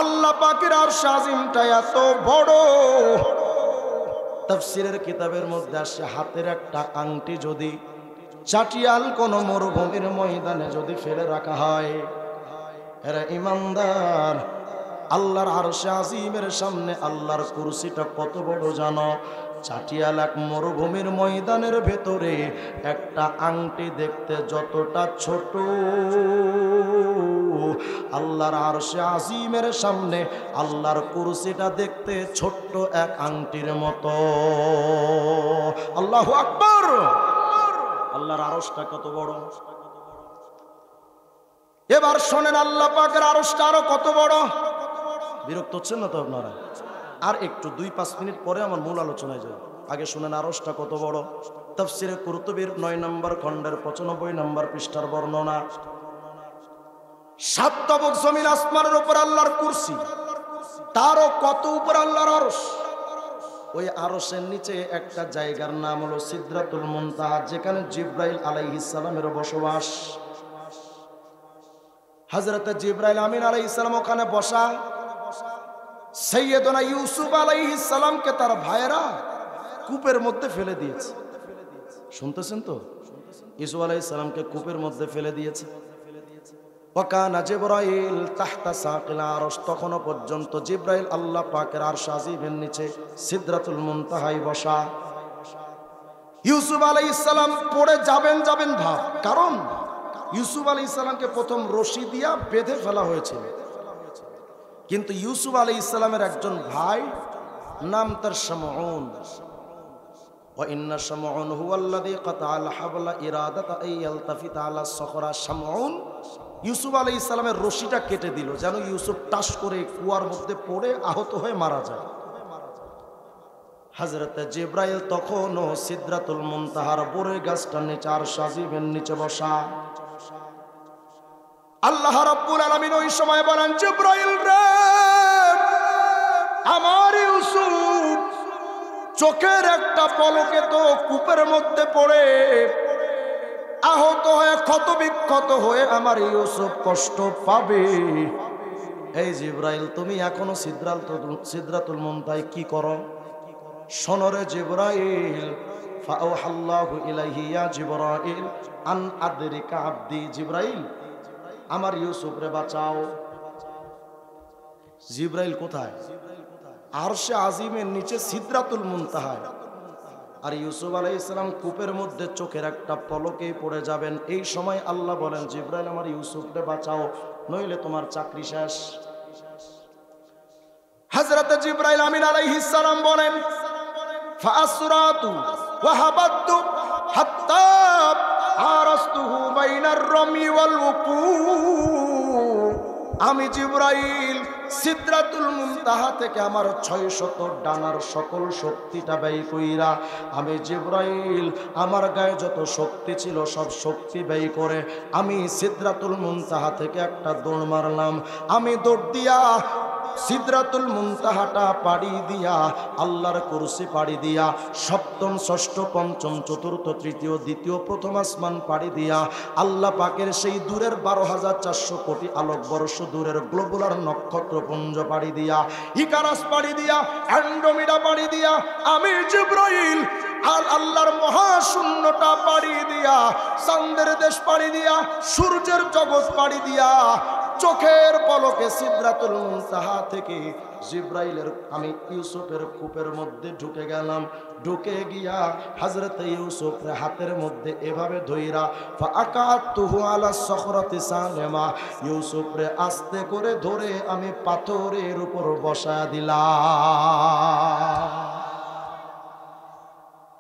আল্লাহ পাকের আরশ আজিমটা এত বড়। তাফসীরের কিতাবের মধ্যে আসে হাতের একটা আংটি যদি চাটিয়াল কোন মরুভূমির ময়দানে যদি ফেলে রাখা হয়, এরা ইমানদার, আল্লাহর আরশে আজিমের সামনে আল্লাহর কুরসিটা কত বড় জানো? চাটিয়াল এক মরুভূমির ময়দানের ভেতরে একটা আংটি দেখতে যতটা ছোট, আল্লাহর আরশে আজিমের সামনে আল্লাহর কুরসিটা দেখতে ছোট্ট এক আংটির মতো। আল্লাহু আকবার! আল্লাহর আরশটা কত বড়। এবার শোনেন আল্লাহ পাকের আরশটা আরো কত বড়। বিরক্ত হচ্ছেন না তো আপনারা? আর একটু 2-5 মিনিট পরে আমার মূল আলোচনায় যাই, আগে শুনেন আরশটা কত বড়। তাফসীরে কুরতুবীর 9 নম্বর খণ্ডের 95 নম্বর পৃষ্ঠার বর্ণনা। সাত তবক জমিন আসমানের উপর আল্লাহর কুরসি, তারও কত উপর আল্লাহর আরশ। ওই আরশের নিচে একটা জায়গার নাম হলো সিদরাতুল মুনতাহা, যেখানে জিবরাইল আলাইহিস সালামের বসবাস। হযরত জিবরাইল আমিন আলাইহিস সালাম ওখানে বসা। সাইয়েদনা ইউসুফ আলাইহিস সালামকে তার ভাইয়েরা কূপের মধ্যে ফেলে দিয়েছে। শুনতেছেন তো? ইউসুফ আলাইহিস সালামকে কূপের মধ্যে ফেলে দিয়েছে। ওয়াকানা জিবরাইল তাহতা সাকিল আরশ, তখনও পর্যন্ত জিবরাইল আল্লাহ পাকের আরশ আজিমের নিচে সিদরাতুল মুনতাহায় বসা। ইউসুফ আলাইহিস সালাম পড়ে যাবেন ভাব, কারণ ইউসুফ আলাইহিস সালামকে প্রথম রশি দিয়া বেঁধে ফেলা হয়েছিল, কিন্তু ইউসুফ আলাইহিস সালামের একজন ভাই নাম তার শামউন, ওয়া ইন্না শামউন হুয়াল্লাযী কাতাআল হাবলা ইরাদাতা আইয়ালতাফিতা আলা সখরা। শামউন ইউসুফ আলাইহিস সালামের রশিটা কেটে দিল, যেন ইউসুফ টাস করে কুয়ার মধ্যে পড়ে আহত হয়ে মারা যায়। হযরত জিবরাইল তখনও সিদরাতুল মুনতাহার বরের গাছটার নিচে আরশ আজিমের নিচে বসা। আল্লাহ রাব্বুল আলামিন ওই সময় বলেন, জিবরাইল রে, আমার ইউসুফ চোখের একটা পলকে তো কূপের মধ্যে পড়ে আহত হয়ে ক্ষত বিক্ষত হয়ে আমার ইউসুফ কষ্ট পাবে। এই জিবরাইল, তুমি এখনো সিদরাতুল মুনতাহায় কি করো? শোনরে জিবরাইল, ফাআওহাল্লাহু ইলাইহি ইয়া জিবরাইল আন আদরিকা আবদি। জিবরাইল, আমার ইউসুফ রে বাঁচাও। জিবরাইল কোথায়? আরশে আজিমের নিচে সিদরাতুল মুনতাহায়। আর ইউসুফ আলাইহিস সালাম কূপের মধ্যে চোখের একটা পলকেই পড়ে যাবেন। এই সময় আল্লাহ বলেন, জিবরাইল, আমার ইউসুফ রে বাঁচাও, নইলে তোমার চাকরি শেষ। হযরত জিবরাইল আমিন আলাইহিস সালাম বলেন, ফাআসরাতু ওয়া হাবাতু হাত্তা আরাস্তুহু বাইনার রমি ওয়াল উকু, আমি জিবরাইল সিদরাতুল মুনতাহা থেকে আমার 600 ডানার সকল শক্তিটা ব্যয় কইরা আমি জিবরাইল আমার গায়ে যত শক্তি ছিল সব শক্তি ব্যয় করে আমি সিদরাতুল মুনতাহা থেকে একটা দৌড় মারলাম। আমি দৌড় দিয়া সিদরাতুল মুনতাহাটা পাড়ি দিয়া আল্লাহর কুরসি পাড়ি দিয়া সপ্তম ষষ্ঠ পঞ্চম চতুর্থ তৃতীয় দ্বিতীয় প্রথম আসমান পাড়ি দিয়া আল্লাহ পাকের সেই দূরের 12,400 কোটি আলোকবর্ষ দূরের গ্লোবুলার নক্ষত্রপুঞ্জ পাড়ি দিয়া ইকারাস পাড়ি দিয়া অ্যান্ড্রোমিডা পাড়ি দিয়া আমি জিবরাইল আর আল্লাহর মহাশূন্যটা পাড়ি দিয়া চাঁদের দেশ পাড়ি দিয়া সূর্যের জগৎ পাড়ি দিয়া চোখের পলকে সিদরাতুল মুনতাহা থেকে জিবরাইলের আমি ইউসুফের কূপের মধ্যে ঢুকে গেলাম। ঢুকে গিয়া হযরত ইউসুফের হাতের মধ্যে এভাবে ধইরা ফাআকাতুহু আলা সখরাতি সালেমা, ইউসুফরে আস্তে করে ধরে আমি পাথরের উপর বসায়া দিলাম।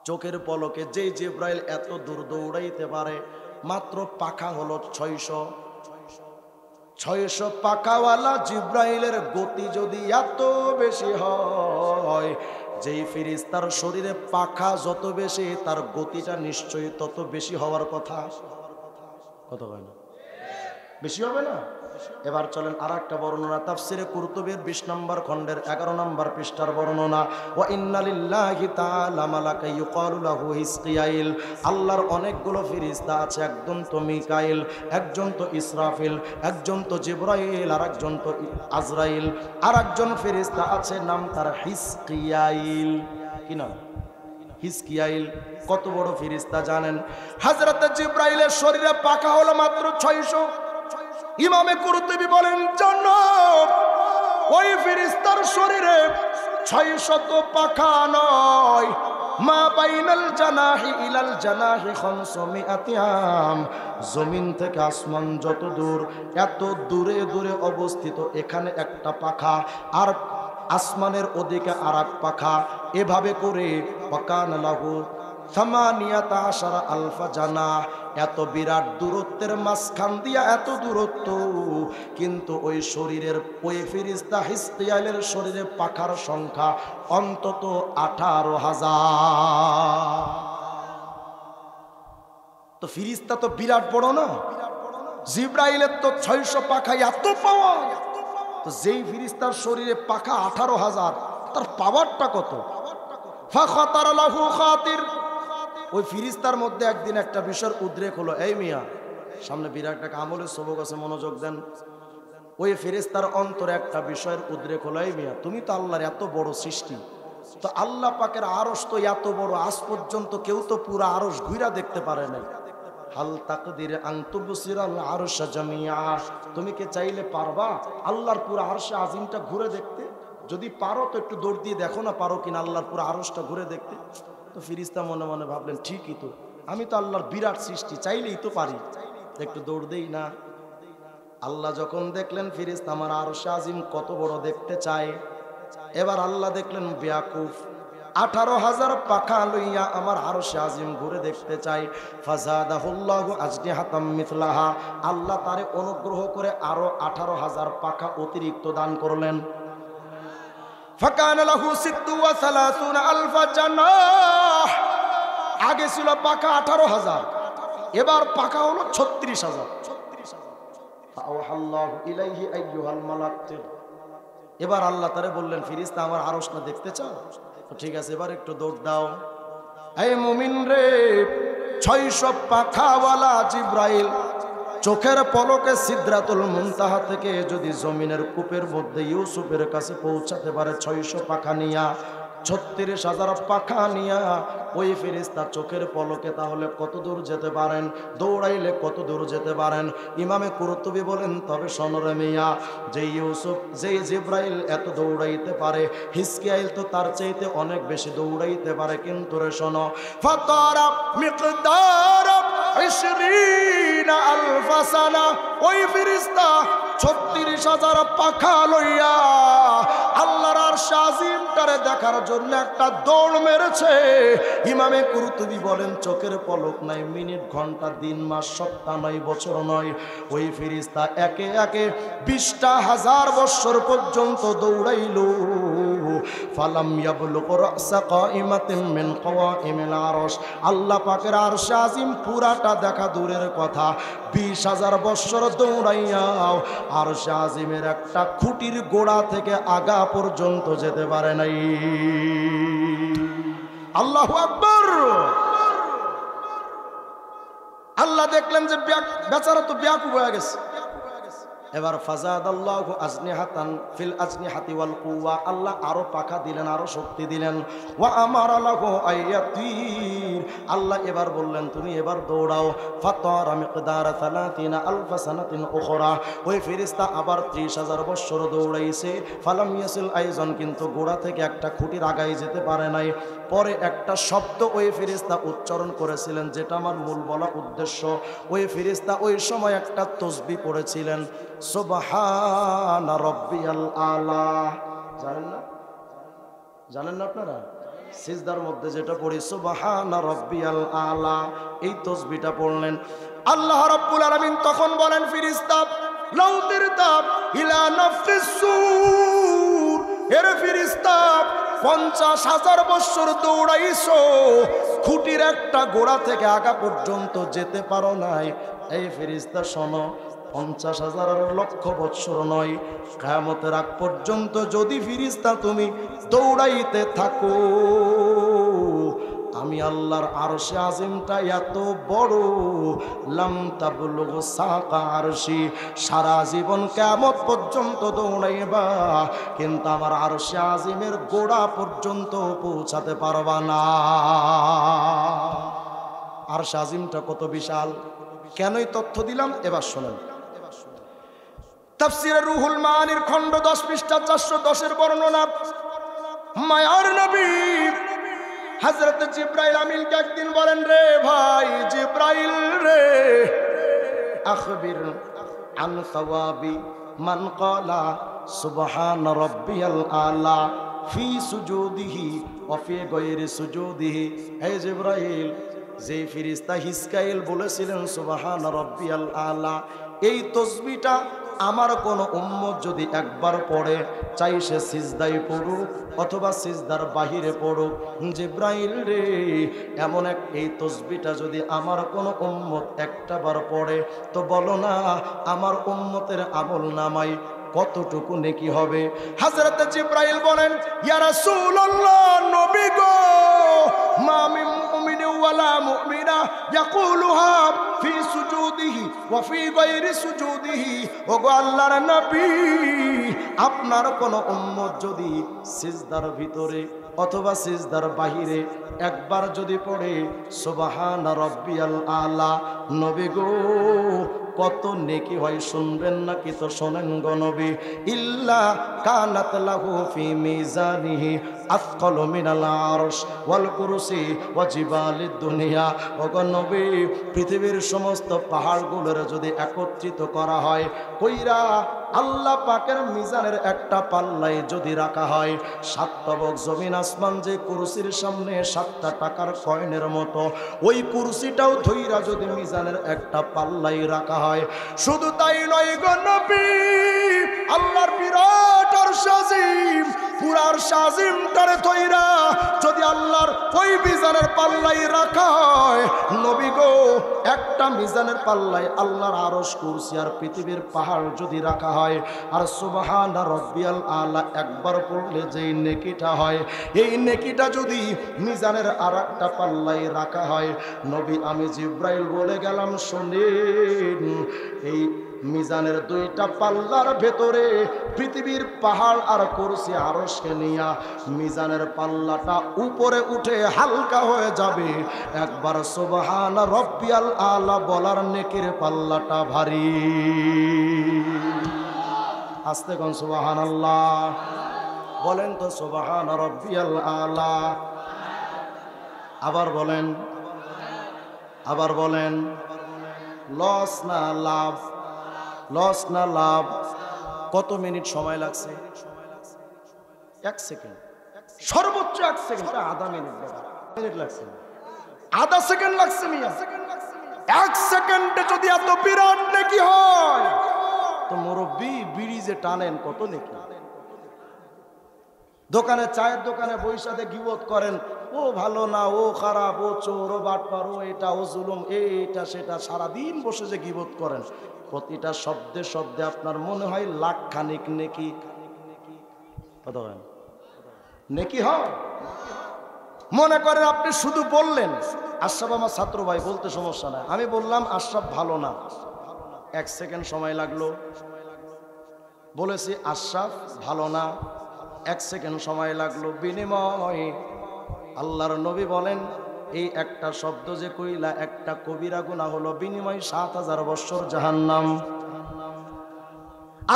চোখের পলকে যেই জিবরাইল এত দূর দৌড়াইতে পারে, মাত্র পাখা হলো 600 পাখাওয়ালা জিবরাইলের গতি যদি এত বেশি হয়, যেই ফেরেশতার শরীরে পাখা যত বেশি তার গতিটা নিশ্চয়ই তত বেশি হওয়ার কথা। কত হয় না? বেশি হবে না? এবার চলেন আর একটা বর্ণনা তাফসিরে কুরতুবীর 20 নম্বর খণ্ডের 11 নম্বর পৃষ্ঠার বর্ণনা। ওয়া ইন্না লিল্লাহি তাআলা মালাকা ইউকালু লাহু হিসকিয়াইল, আল্লাহর অনেকগুলো ফেরেশতা আছে, একজন তো মিকাইল, একজন তো ইসরাফিল, একজন তো জিবরাইল, আর একজন তো আজরাইল, আর একজন ফেরেশতা আছে নাম তার হিসকিয়াইল। কি নাম? হিসকিয়াইল। কত বড় ফেরেশতা জানেন? হযরত জিবরাইলের শরীরে পাখা হলো মাত্র 600। ইমামে কুরতুবী বলেন জান্নাত ওই ফেরেশতার শরীরে 600 পাখা নয়, মা বাইনাল জানাহি ইলাল জানাহি 500 আম, জমিন থেকে আসমান যত দূর এত দূরে দূরে অবস্থিত এখানে একটা পাখা, আর আসমানের ওদিকে আর এক পাখা, এভাবে করে ওয়াকান লাহু 18 আলফা জানাহ। এত বিরাট দূরত্বের মাঝখান দিয়া এত দূরত্ব, কিন্তু ওই শরীরের ওই ফেরেশতা হিসকিয়াইলের শরীরে পাখার সংখ্যা অন্তত 18,000। তো ফেরেশতা তো বিরাট বড় না? জিবরাইলের তো 600 পাখা, এত পাওয়ার। তো যেই ফেরেশতার শরীরে পাখা 18,000, তার পাওয়ারটা কত? ফাখাতারা লাহু খাতির, ওই ফেরেশতার মধ্যে একদিন একটা বিষয়ের উদ্রেক হলো। এই মিয়া, সামনে বিরাট একটা আমলের সবক আছে, মনোযোগ দেন। ওই ফেরেশতার অন্তরে একটা বিষয়ের উদ্রেক হলো, এই মিয়া তুমি তো আল্লাহর এত বড় সৃষ্টি, তো আল্লাহ পাকের আরশ তো এত বড়, আজ পর্যন্ত কেউ তো পুরো আরশ ঘুরা দেখতে পারে নাই। হাল তাকদির আন তুবসিরাল আরশ জামিয়া, তুমি কি চাইলে পারবা আল্লাহর পুরো আরশে আজিমটা ঘুরে দেখতে? যদি পারো তো একটু দৌড় দিয়ে দেখো না, পারো কিনা আল্লাহর পুরো আরশটা ঘুরে দেখতে। তো ফেরেশতা মনে মনে ভাবলেন, ঠিকই তো, আমি তো আল্লাহর বিরাট সৃষ্টি, চাইলেই তো পারি, একটু দৌড় দেই না। আল্লাহ যখন দেখলেন ফেরেশতা আমার আরশে আজিম কত বড় দেখতে চায়, এবার আল্লাহ দেখলেন বেয়াকুফ, 18,000 পাখা লইয়া আমার আরশে আজিম ঘুরে দেখতে চাই। ফাজাদাহুল্লাহু আজনিহাতাম মিথলাহা, আল্লাহ তারে অনুগ্রহ করে আরো 18,000 পাখা অতিরিক্ত দান করলেন। ফাকানা লাহু 36 আলফা জানাহ, আগে ছিল পাখা 18,000, এবার পাখা হলো 36,000। ফাআওহাল্লাহু ইলাইহি আইয়ুহাল মালাক, এবার আল্লাহ তারে বললেন ফেরেশতা আমার আরশ না দেখতে চাও? ঠিক আছে, এবার একটু দৌড় দাও। এই মুমিন রে, 600 পাখাওয়ালা জিবরাইল চোখের পলকে সিদরাতুল মুনতাহা থেকে যদি জমিনের কূপের মধ্যে ইউসুফের কাছে পৌঁছাতে পারে 600 পাখা নিয়া, 36,000 পাখা নিয়া ওই ফেরেশতা চোখের পলকে, তাহলে কত দূর যেতে পারেন? দৌড়াইলে কত দূর যেতে পারেন? ইমামে কুরতুবী বলেন, তবে শোনরে মিয়া, যে ইউসুফ যে জিবরাইল এত দৌড়াইতে পারে, হিসকিয়াইল তো তার চাইতে অনেক বেশি দৌড়াইতে পারে। কিন্তু রে শোনো, ফাতারা মিকদার 20 আলফা সানা, ওই ফেরেশতা 36,000 পাখা লইয়া আল্লাহর আরশ আজিমটার তারে দেখার জন্য একটা দৌড় মেরেছে। ইমামে কুরতুবী বলেন চোখের পলক নাই, মিনিট ঘন্টা দিন মাস সপ্তাহ নয় বছর নয়, ওই ফেরেশতা একে একে 20টা হাজার বছর পর্যন্ত দৌড়াইল। ফালাম ইয়াবলুগ রাসা কাইমাতিন মিন কাওয়াইমিল আরশ, আল্লাহ পাকের আরশে আজিম পুরাটা দেখা দূরের কথা, 20,000 বছর দৌড়াইয়াও আরশে আজিমের একটা খুঁটির গোড়া থেকে আগা পর্যন্ত যেতে পারে নাই। আল্লাহু আকবার। আল্লাহ দেখলেন যে বেচারা তো ব্যাকুল হয়ে গেছে। এবার ফাজাদাল্লাহু আজনিহাতান ফিল আজনিহাতি ওয়াল কুওয়া, আল্লাহ আরো পাখা দিলেন, আরো শক্তি দিলেন। ওয়া আমারা লাহু আয়াতির, আল্লাহ এবার বললেন তুমি এবার দৌড়াও। ফাতারা মিকদারা 30,000 সানাতিন উখরা, ওই ফেরেশতা আবার 30,000 বছর দৌড়াইছে। ফালাম ইয়াসিল আইজন, কিন্তু গোড়া থেকে একটা খুঁটির আগায় যেতে পারে নাই। পরে একটা শব্দ ওই ফেরেশতা উচ্চারণ করেছিলেন, যেটা আমার মূল বলা উদ্দেশ্য। ওই ফেরেশতা ওই সময় একটা তাসবিহ পড়েছিলেন, সুবহান রাব্বিয়াল আলা। জানেন না? জানেন না আপনারা? সিজদার মধ্যে যেটা পড়ি সুবহান রাব্বিয়াল আলা, এই তাসবিহটা পড়লেন। আল্লাহ রাব্বুল আলামিন তখন বলেন ফেরেশতা লাউ তিরতাব ইলা নাফখিস সূর, এর ফেরেশতা 50,000 বছর দৌড়াইছো, খুঁটির একটা গোড়া থেকে আগা পর্যন্ত যেতে পারো নাই। এই ফেরেশতা শোনো, 50,000 লক্ষ বছর নয়, কিয়ামতের আগ পর্যন্ত যদি ফেরেশতা তুমি দৌড়াইতে থাকো, আমি আল্লাহর আরশে আজিমটা এত বড়, লাম তাবলুগ সাকা আরশি, সারা জীবন কিয়ামত পর্যন্ত দৌড়াইবা, কিন্তু আমার আরশে আজিমের গোড়া পর্যন্ত পৌঁছাতে পারবা না। আরশে আজিমটা কত বিশাল, কেনই তথ্য দিলাম এবার শুনেন। তাফসীরে রুহুল মানির খণ্ড 10 পৃষ্ঠা 410 বর্ণনা। মায়ার নবী হযরত জিবরাইল আমিনকে একদিন বলেন, রে ভাই জিবরাইল রে, আখবির আন সাওয়াবি মান ক্বালা সুবহান রাব্বিয়াল আলা ফি সুজুদিহি ওয়া ফি গায়রি সুজুদিহি। হে জিবরাইল, যে ফেরেশতা হিজকাইল বলেছিলেন সুবহান রাব্বিয়াল আলা, এই তাসবিহটা আমার কোন উম্মত যদি একবার পড়ে, চাই সে সিজদায় পড়ুক অথবা সিজদার বাহিরে পড়ুক, জিবরাইল রে, এমন এক এই তাসবিহটা যদি আমার কোন উম্মত একটা বার পড়ে, তো বলো না আমার উম্মতের আমল নামায় কতটুকু নেকি হবে। হযরত জিবরাইল বলেন, ইয়া রাসূলুল্লাহ, নবী গো, মা মিন মুমিনিন ওয়ালা মুমিনা ইয়াকুলুহা ফি সুজুদিহি ওয়া ফি গায়রি সুজুদিহি, ওগো আল্লাহর নবী, আপনার কোন উম্মত যদি সিজদার ভিতরে অথবা সিজদার বাহিরে একবার যদি পড়ে সুবহান রাব্বিয়াল আলা, নবী গো কত নেকি হয় শুনবেন নাকি? তো শোনেন গো নবী। ইল্লা কানাত লাহু ফি মিজানিহি আথকালু মিনাল আরশ ওয়াল কুরসি ওয়া জিবালিদ দুনিয়া। ওগো নবী, পৃথিবীর সমস্ত পাহাড়গুলোর যদি একত্রিত করা হয়, কইরা আল্লাহ পাকের মিজানের একটা পাল্লায় যদি রাখা হয়, 7 তবক জমিন আসমান যে কুরসির সামনে 7টা টাকার কয়েনের মতো, ওই কুরসিটাও ধইরা যদি মিজানের একটা পাল্লায় রাখা হয়, শুধু তাই নয় গো নবী, আল্লাহর বিরাট আরশ আজিম, পুরা আরশ আজিমটারে ধইরা যদি আল্লাহর ওই মিজানের পাল্লায় রাখা হয়, নবী গো, একটা মিজানের পাল্লায় আল্লাহর আরশ, কুরসি আর পৃথিবীর পাহাড় যদি রাখা হয়, আর সুবহান রাব্বিয়াল আলা একবার পড়লে যেই নেকিটা হয়, এই নেকিটা যদি মিজানের আর একটা পাল্লায় রাখা হয়, নবী আমি জিবরাইল বলে গেলাম, শোনেন, এই মিজানের 2টা পাল্লার ভেতরে পৃথিবীর পাহাড় আর কুরসি আরশকে নিয়া মিজানের পাল্লাটা উপরে উঠে হালকা হয়ে যাবে। একবার সুবহান রাব্বিয়াল আলা বলার নেকির পাল্লাটা ভারী। আস্তে কোন সুবহানাল্লাহ বলেন তো, সুবহান রাব্বিয়াল আলা। আবার বলেন, আবার বলেন, লস না লাভ, লস না লাভ। কত মিনিট সময় লাগছে? 1 সেকেন্ড। সর্বোচ্চ 1 সেকেন্ড, আধা মিনিট মিনিট লাগছে, আধা সেকেন্ড লাগছে মিয়া। 1 সেকেন্ডে যদি এত বিরাট নেকি হয়, তো মুরব্বি বিড়ি যে টানেন কত নেকি। দোকানে, চায়ের দোকানে বৈশাখে গিবত করেন, ও ভালো না, ও খারাপ, ও চোর, ও বাটপার, ও এটা, ও জুলুম, এইটা সেটা, সারাদিন বসে যে গিবত করেন, প্রতিটা শব্দে শব্দে আপনার মনে হয় লাখ খানিক নেকি। কত নেকি হয়? মনে করেন আপনি শুধু বললেন আশরাফ আমার ছাত্র ভাই, বলতে সমস্যা নাই, আমি বললাম আশরাফ ভালো না, 1 সেকেন্ড সময় লাগলো। বলেছি আশরাফ ভালো না, 1 সেকেন্ড সময় লাগলো। বিনিময় আল্লাহর নবী বলেন এই একটা শব্দ যে কইলা একটা কবিরা গুনাহ হলো, বিনিময় 7000 বছর জাহান্নাম।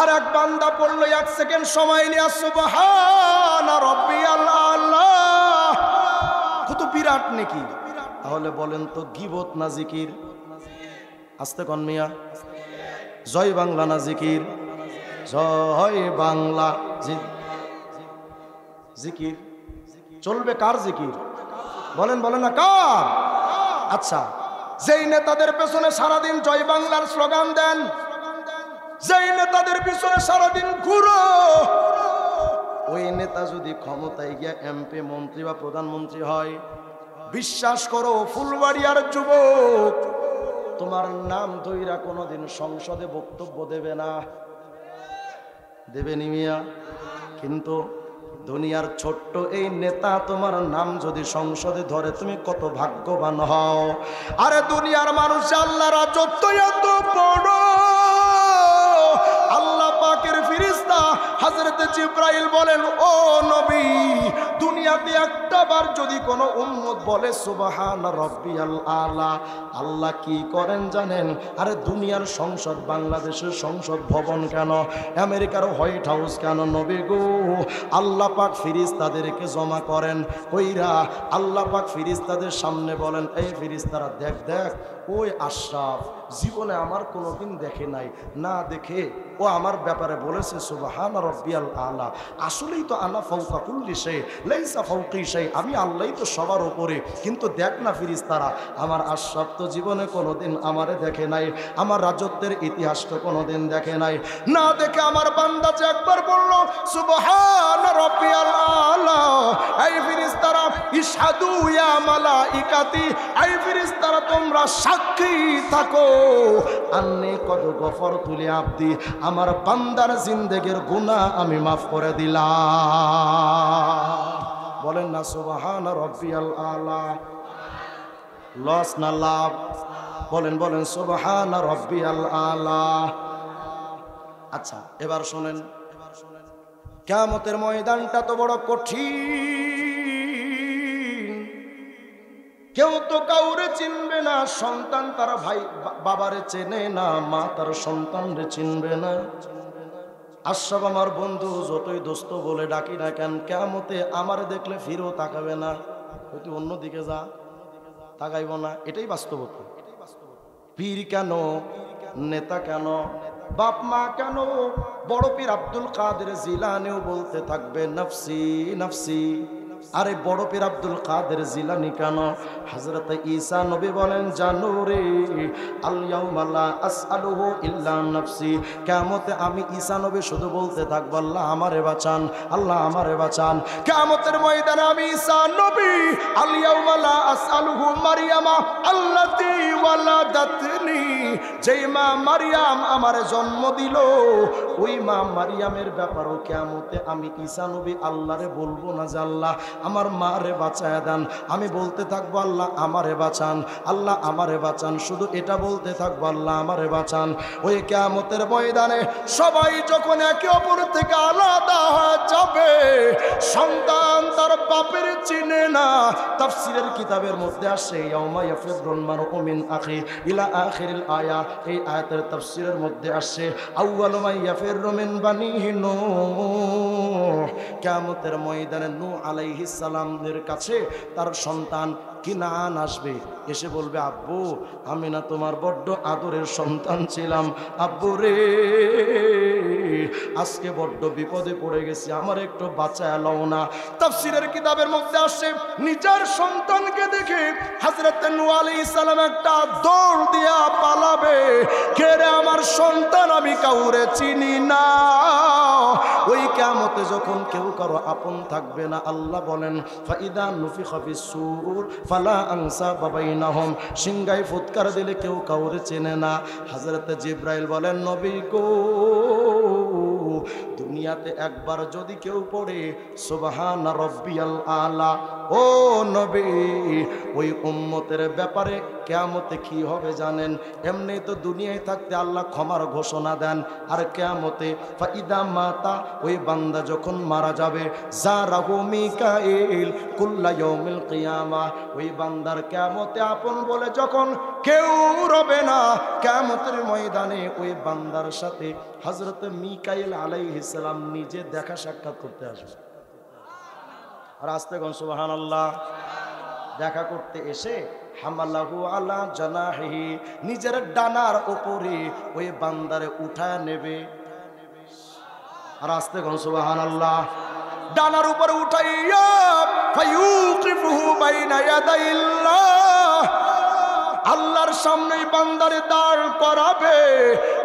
আর এক বান্দা পড়লো 1 সেকেন্ড সময় নিয়ে সুবহানা রাব্বিয়াল আলা, কত বিরাট নাকি। তাহলে বলেন তো গিবত না জিকির? আস্তে কন মিয়া, জয় বাংলা না জিকির? জয় বাংলা জিকির চলবে। কার জিকির বলেন, বলেন না কার? আচ্ছা, যেই নেতাদের পেছনে সারাদিন জয় বাংলার স্লোগান দেন, যেই নেতাদের পিছনে সারাদিন ঘুরো, ওই নেতা যদি ক্ষমতায় গিয়া এমপি, মন্ত্রী বা প্রধানমন্ত্রী হয়, বিশ্বাস করো ফুলবাড়িয়ার যুবক তোমার নাম ধইরা কোনোদিন সংসদে বক্তব্য দেবে না, দেবে নি মিয়া। কিন্তু দুনিয়ার ছোট্ট এই নেতা তোমার নাম যদি সংসদে ধরে, তুমি কত ভাগ্যবান হও। আরে দুনিয়ার মানুষ আল্লাহ রাজত্ব এত বড়, আল্লাহ পাকের ফেরেশতা হযরতে জিবরাইল বলেন, ও নবী, দুনিয়াতে একটা বার যদি কোনো উম্মত বলে সুবহান রাব্বিয়াল আলা, আল্লাহ কি করেন জানেন? আরে দুনিয়ার সংসদ, বাংলাদেশের সংসদ ভবন কেন, আমেরিকার হোয়াইট হাউস কেন, নবী গো, আল্লাহ পাক ফেরেশতাদেরকে জমা করেন, কইরা আল্লাহ পাক ফেরেশতাদের সামনে বলেন, এই ফেরেশতারা দেখ দেখ, ওই আশরাফ জীবনে আমার কোনোদিন দেখে নাই, না দেখে ও আমার ব্যাপারে বলেছে সুবহান রাব্বিয়াল আলা। আসলেই তো আনা ফাওকা কুল্লি শাই লাইসা ফাওকি শাই, আমি আল্লাহই তো সবার উপরে। কিন্তু দেখ না ফেরেশতারা, আমার আশরাফ তো জীবনে কোনোদিন আমারে দেখে নাই, আমার রাজত্বের ইতিহাস তো কোনোদিন দেখে নাই। না দেখে আমার বান্দা যে একবার বলল সুবহান রাব্বিয়াল আলা, এই ফেরেশতারা ইশহাদু ইয়া মালাইকাতি, এই ফেরেশতারা তোমরা সাক্ষী থাকো, আন্নী কদ গফরতু লি আবদি, আমার বান্দার জিন্দেগির গুনাহ আমি মাফ করে দিলাম। বলেন না সুবহান রাব্বিয়াল আলা। লস না লাভ? বলেন, বলেন সুবহান রাব্বিয়াল আলা। আচ্ছা এবার শোনেন, কিয়ামতের ময়দানটা তো বড় কঠিন, কেউ তো কাউরে চিনবে না, সন্তান তার ভাই বাবারে চেনে না, মা তার সন্তানরে চিনবে না। আশরাফ আমার বন্ধু, যতই দোস্ত বলে ডাকি না কেন, কিয়ামতে আমারে দেখলে ফিরেও তাকাবে না, হয়তো অন্যদিকে যা, তাকাইব না। এটাই বাস্তবতা। পীর কেন, নেতা কেন, বাপ মা কেন, বড় পীর আব্দুল কাদের জিলানিও বলতে থাকবে নফসি নফসি। আরে বড় পীর আব্দুল কাদের জিলানি কেন? হযরত ঈসা নবী বলেন, জানো রে আল ইয়াউমা লা আসআলুহু ইল্লা নাফসি, কিয়ামতে আমি ঈসা নবী শুধু বলতে থাকব আল্লাহ আমারে বাঁচান, আল্লাহ আমারে বাঁচান। কিয়ামতের ময়দানে আমি ঈসা নবী আল ইয়াউমা লা আসআলুহু মারইয়ামা আল্লাতী ওয়ালাদাতনি, যেই মা মারইয়াম আমারে জন্ম দিল, ওই মা মারইয়ামের ব্যাপারও কিয়ামতে আমি ঈসা নবী আল্লাহরে বলবো না যে আল্লাহ আমার মারে বাঁচায় দেন, আমি বলতে থাকবো আল্লাহ আমারে বাঁচান, আল্লাহ আমারে বাঁচান, শুধু এটা বলতে থাকবো আল্লাহ আমারে বাঁচান। ওই কিয়ামতের ময়দানে সবাই যখন একে অপর থেকে আলাদা হয়ে যাবে, সন্তান তার বাপের চিনে না। তাফসীরের কিতাবের মধ্যে আসে ইয়াউমা ইয়াফিরুল মারউ মিন আখি ইলা আখিরিল আয়া, এই আয়াতের তাফসীরের মধ্যে আসে আউয়ালু মা ইয়াফিরু মিন বানিহি নূহ, কিয়ামতের ময়দানে নূহ আলাইহিস সালামের কাছে তার সন্তান কিনান আসবে, এসে বলবে আব্বু আমি না তোমার বড্ড আদরের সন্তান ছিলাম, আব্বু রে আজকে বড্ড বিপদে পড়ে গেছি, আমার একটু বাঁচায় লও না। তাফসীরের কিতাবের মধ্যে আসে নিজের সন্তানকে দেখে হযরত নূহ আলাইহিস সালাম একটা দৌড় দিয়া পালাবে, কে রে আমার সন্তান, আমি কাউরে চিনি না। ওই কিয়ামতে যখন কেউ কারো আপন থাকবে না, আল্লাহ বলেন ফাইদা নুফিখা ফিস-সূর ফালা আনসাবা বাইনাহুম, সিংহায় ফুৎকার দিলে কেউ কাউরে চেনে না। হযরত জিবরাইল বলেন নবী গো, দুনিয়াতে একবার যদি কেউ পড়ে সুবহান রাব্বিয়াল আলা, ও নবী ওই উম্মতের ব্যাপারে কিয়ামতে কি হবে জানেন? এমনি তো দুনিয়ায় থাকতে আল্লাহ ক্ষমার ঘোষণা দেন, আর কিয়ামতে ফাইদা মাতা, ওই বান্দা যখন মারা যাবে জারাহু মিকাইল কুল্লা ইয়াউমিল কিয়ামা, ওই বান্দার কিয়ামতে আপন বলে যখন কেউ রবে না, কিয়ামতের ময়দানে ওই বান্দার সাথে হযরত মিকাইল আলাইহিস সালাম নিজে দেখা সাক্ষাৎ করতে আসবে। আর আস্তে গন সুবহানাল্লাহ। দেখা করতে এসে হামালাহু আলা জানাহি, নিজের ডানার উপরে ওই বান্দারে উঠায় নেবে। আর আস্তে গন সুবহানাল্লাহ। ডানার উপরে উঠাইয়া ফায়ুকিফুহু বাইনা ইয়াদাইল্লাহ, আল্লাহর সামনে বান্দারে দাঁড় করাবে,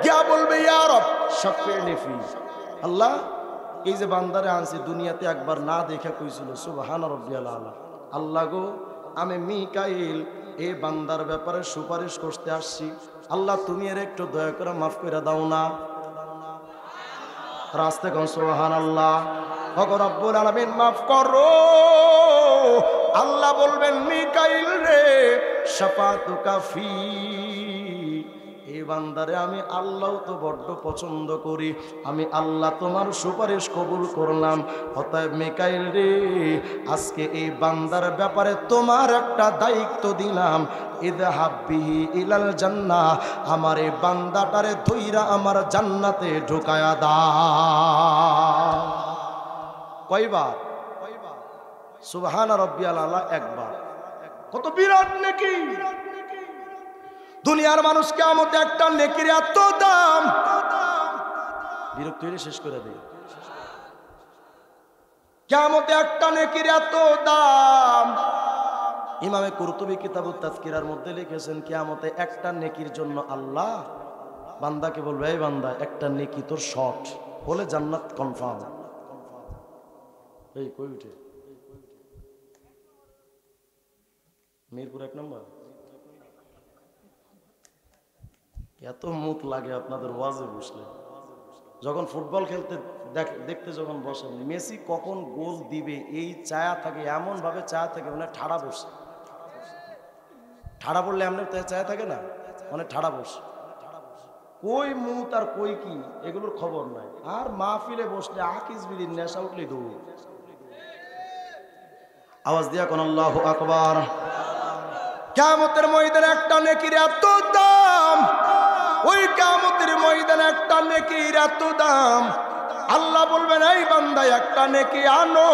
গিয়া বলবে ইয়া রব শাফিনি ফি, আল্লাহ এই যে বান্দারে আনছি দুনিয়াতে একবার না দেখা কইছিল সুবহান রাব্বিয়াল আলা, আল্লাহ গো আমি মিকাইল এই বান্দার ব্যাপারে সুপারিশ করতে আসছি, আল্লাহ তুমি এর একটু দয়া করে মাফ করে দাও না। রাস্তে কোন সুবহানাল্লাহ। ওগো রব্বুল আলামিন মাফ করো। আল্লাহ বলবেন মিকাইল রে শাফাতুকা ফি, এই বান্দারে আমি আল্লাহ তো বড্ড পছন্দ করি, আমি আল্লাহ তোমার সুপারিশ কবুল করলাম। অতএব মিকাইল রে আজকে এই বান্দার ব্যাপারে তোমার একটা দায়িত্ব দিলাম, ইযহাব বিহি ইলাল জান্নাহ, আমার এই বান্দাটারে ধইরা আমার জান্নাতে ঢুকায়া দাও। কয়বার? সুবহান রাব্বিয়াল আলা একবার। কত বিরাট নেকি! দুনিয়ার মানুষ কিয়ামতে একটা নেকির এত দাম, বিরক্ত হলে শেষ করে দেয়। কিয়ামতে একটা নেকির এত দাম। ইমামে কুরতুবী কিতাবুত তাযকিরার মধ্যে লিখেছেন কিয়ামতে একটা নেকির জন্য আল্লাহ বান্দাকে বলবে এই বান্দা একটা নেকি তোর শর্ট বলে জান্নাত কনফার্ম। এই কই উঠে মিরপুর 1 নম্বর। এত মুখ লাগে আপনাদের ওয়াজে বসলে। যখন ফুটবল খেলতে দেখতে যখন বসেন, মেসি কখন গোল দিবে এই চায়া থাকে, এমন ভাবে চায়া থাকে মানে ঠাড়া বসে। ঠাড়া পড়লে এমনি চায়া থাকে না, মানে ঠাড়া বসে। কই মুত আর কই কি এগুলোর খবর নাই। আর মাহফিলে বসলে আকিস বিড়ির নেশা উঠলে দৌড়। আওয়াজ দিয়া কোন আল্লাহু আকবার। কিয়ামতের ময়দানে একটা নেকির এত দাম, ওই কিয়ামতের ময়দানে একটা নেকির এত দাম, আল্লাহ বলবেন এই বান্দা একটা নেকি আনো,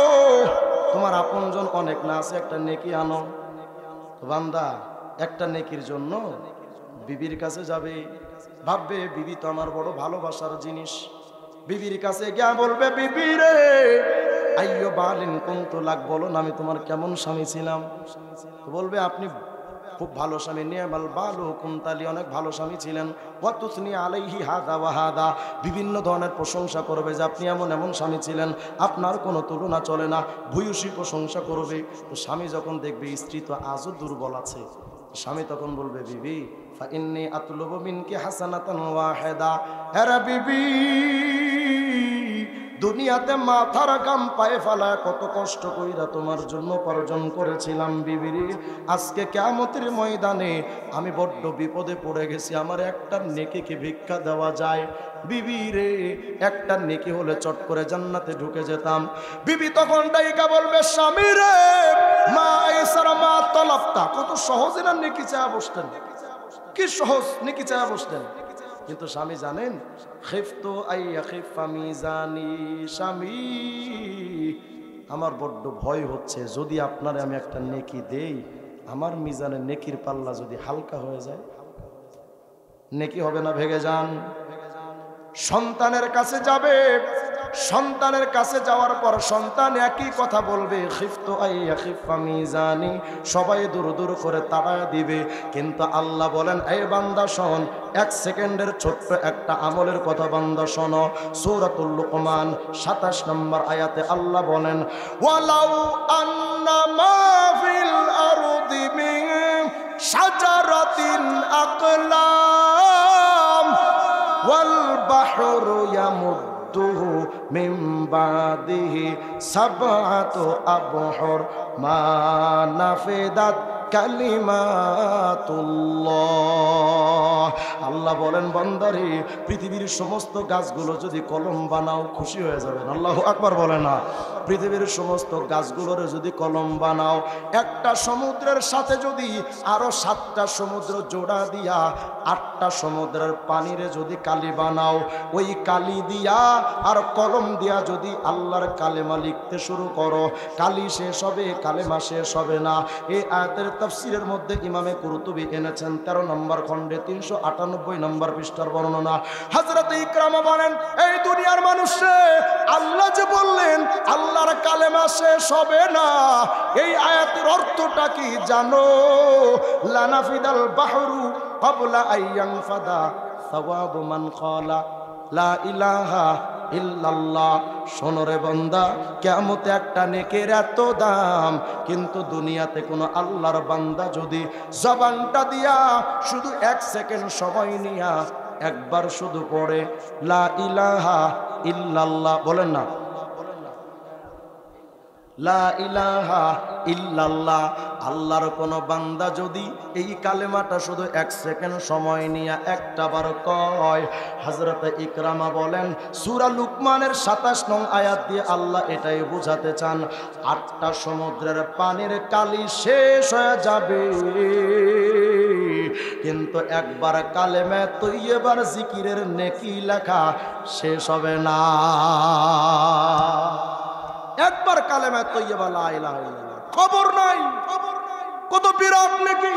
তোমার আপনজন অনেক না আছে, একটা নেকি আনো। তো বান্দা একটা নেকির জন্য বিবির কাছে যাবে, ভাববে বিবি তো আমার বড় ভালোবাসার জিনিস। বিবির কাছে গিয়া বলবে বিবি রে আইয়ো বালিন কুনতু লাক, বলো না আমি তোমার কেমন স্বামী ছিলাম। তো বলবে আপনি খুব ভালো স্বামী, নিয়ামাল বালু কুনতালি, অনেক ভালো স্বামী ছিলেন। ওয়াতুসনি আলাইহি হাদা ওয়া হাদা, বিভিন্ন ধরনের প্রশংসা করবে যে আপনি এমন এমন স্বামী ছিলেন, আপনার কোনো তুলনা চলে না, ভূয়সী প্রশংসা করবে। তো স্বামী যখন দেখবে স্ত্রী তো আজও দুর্বল আছে, স্বামী তখন বলবে বিবি ফা ইন্নী আতলুবু মিনকি হাসানাতান ওয়াহিদা, হে বিবি দুনিয়াতে মাথার কাম পায়ে ফেলায় কত কষ্ট কইরা তোমার জন্য উপার্জন করেছিলাম বিবিরে, আজকে কিয়ামতের ময়দানে আমি বড্ড বিপদে পড়ে গেছি, আমার একটা নেকিকে ভিক্ষা দেওয়া যায়। বিবি রে একটা নেকি হলে চট করে জান্নাতে ঢুকে যেতাম। বিবি তখন ডাইকা বলবে স্বামী রে মা ইসারা মা তলাফতা, কত সহজে না নেকি চায়া বসতেন, কি সহজ নেকি চায়া বসতেন। কিন্তু স্বামী জানেন খিফতু আইয়া খিফা মিজানি, স্বামী আমার বড্ড ভয় হচ্ছে যদি আপনারে আমি একটা নেকি দেই আমার মিজানে নেকির পাল্লা যদি হালকা হয়ে যায়, নেকি হবে না ভেঙে যান? সন্তানের কাছে যাবে, সন্তানের কাছে যাওয়ার পর সন্তান একই কথা বলবে, খিফতু আইয়া খিফা মিজানি, সবাই দূর দূর করে তাড়ায় দিবে। কিন্তু আল্লাহ বলেন, এই বান্দা শোন, এক সেকেন্ডের ছোট্ট একটা আমলের কথা বান্দা শোনো। সূরাতুল লুকমান 27 নম্বর আয়াতে আল্লাহ বলেন, ওয়ালাউ আন্না মা ফিল আরদি মিন শাজারাতিন আকলাম ওয়াল বাহরু ইয়ামুদ্দুহু মিন বাদিহি সাবআতু আবহুর মা নাফিদাত কালিমাতুল্লাহ। আল্লাহ বলেন, বান্দারে, পৃথিবীর সমস্ত গাছগুলো যদি কলম বানাও, খুশি হয়ে যাবেন। আল্লাহু আকবার বলে না? পৃথিবীর সমস্ত গাছগুলোর যদি কলম বানাও, একটা সমুদ্রের সাথে যদি আরো 7টা সমুদ্র জোড়া দিয়া 8টা সমুদ্রের পানিরে যদি কালি বানাও, ওই কালি দিয়া আর কলম দিয়া যদি আল্লাহর কালেমা লিখতে শুরু করো, কালি শেষ হবে, কালেমা শেষ হবে না। এই আয়াতের তাফসীরের মধ্যে ইমামে কুরতুবী এনেছেন 13 নম্বর খণ্ডে 398 নম্বর পৃষ্ঠার বর্ণনা। হযরত ইকরামা বলেন, এই দুনিয়ার মানুষে আল্লাহ যে বললেন আল্লাহর কালেমা শেষ হবে না, এই আয়াতের অর্থটা কি জানো? লানাফিদাল বাহরু ক্বাবলা আইয়ানফাদা সাওয়াবু মান ক্বালা লা ইলাহা ইল্লাল্লাহ। শোনো রে বান্দা, কিয়ামতে একটা নেকের এত দাম, কিন্তু দুনিয়াতে কোনো আল্লাহর বান্দা যদি জবানটা দিয়া শুধু 1 সেকেন্ড সময় নিয়া একবার শুধু পড়ে লা ইলাহা ইল্লাল্লাহ, বলেন না লা ইলাহা ইল্লাল্লাহ, আল্লাহর কোন বান্দা যদি এই কালেমাটা শুধু 1 সেকেন্ড সময় নিয়ে একটা বার কয়, হযরত ইকরামা বলেন, সূরা লুকমানের 27 নং আয়াত দিয়ে আল্লাহ এটাই বোঝাতে চান, 8টা সমুদ্রের পানির কালি শেষ হয়ে যাবে, কিন্তু একবার কালেমা তৈয়বার জিকিরের নেকি লেখা শেষ হবে না। একবার কালেমা তৈয়বা লা ইলাহা ইল্লাল্লাহ, খবর নাই কত বিরাট নেকি,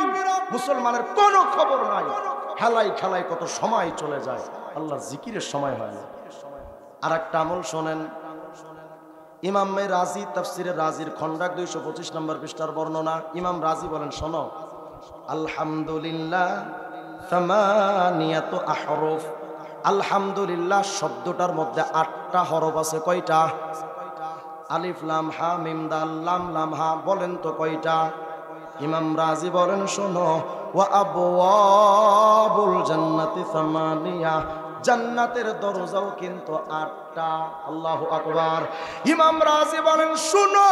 মুসলমানের কোনো খবর নাই, খেলাই খেলাই কত সময় চলে যায়, আল্লাহর জিকিরের সময় হয় না। আর একটা আমল শোনেন, ইমাম রাজি তাফসিরে রাজির খন্ডাক 225 নম্বর পৃষ্ঠার বর্ণনা। ইমাম রাজি বলেন, শোনো, আলহামদুলিল্লাহ সামানিয়াতু আহরুফ, আলহামদুলিল্লাহ শব্দটার মধ্যে 8টা হরফ আছে। কয়টা? আলিফ লাম হা মিম দাল লাম লাম হা, বলেন তো কয়টা? ইমাম রাজি বলেন, শোনো, ওয়া আবওয়াবুল জান্নাতি সামানিয়া, জান্নাতের দরজাও কিন্তু 8টা। আল্লাহু আকবার। ইমাম রাজি বলেন, শুনো,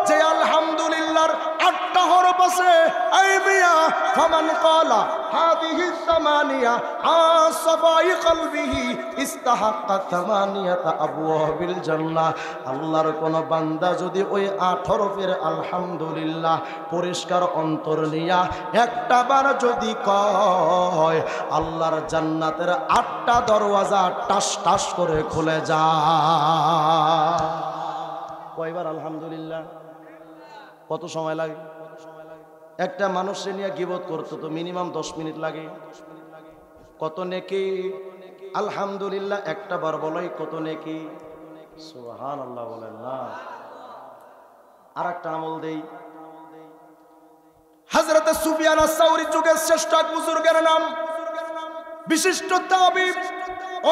যে আলহামদুলিল্লাহর 8টা হরফ আছে, এই মিয়া ফামান ক্বালা হাদিহি সামানিয়া আসফাই কলবিহি ইস্তাহাক্কা সামানিয়াতা আবওয়াবিল জান্নাহ। আল্লাহর কোন বান্দা যদি ওই 8 হরফের আলহামদুলিল্লাহ পরিষ্কার অন্তর নিয়া একটা বার যদি কয়, আল্লাহর জান্নাতের 8টা দরওয়াজা টাস টাস করে খুলে যায়। কয়বার আলহামদুলিল্লাহ? কত সময় লাগে? একটা মানুষকে নিয়ে গীবত করতে তো মিনিমাম 10 মিনিট লাগে। কত নেকি আলহামদুলিল্লাহ একটা বার বলাই, কত নেকি, সুবহানাল্লাহ বলেন না। আর একটা আমল দেই, হযরত সুফিয়ান আস-সাউরি যুগের শ্রেষ্ঠ বুজুর্গের নাম, বিশিষ্ট তাবিব,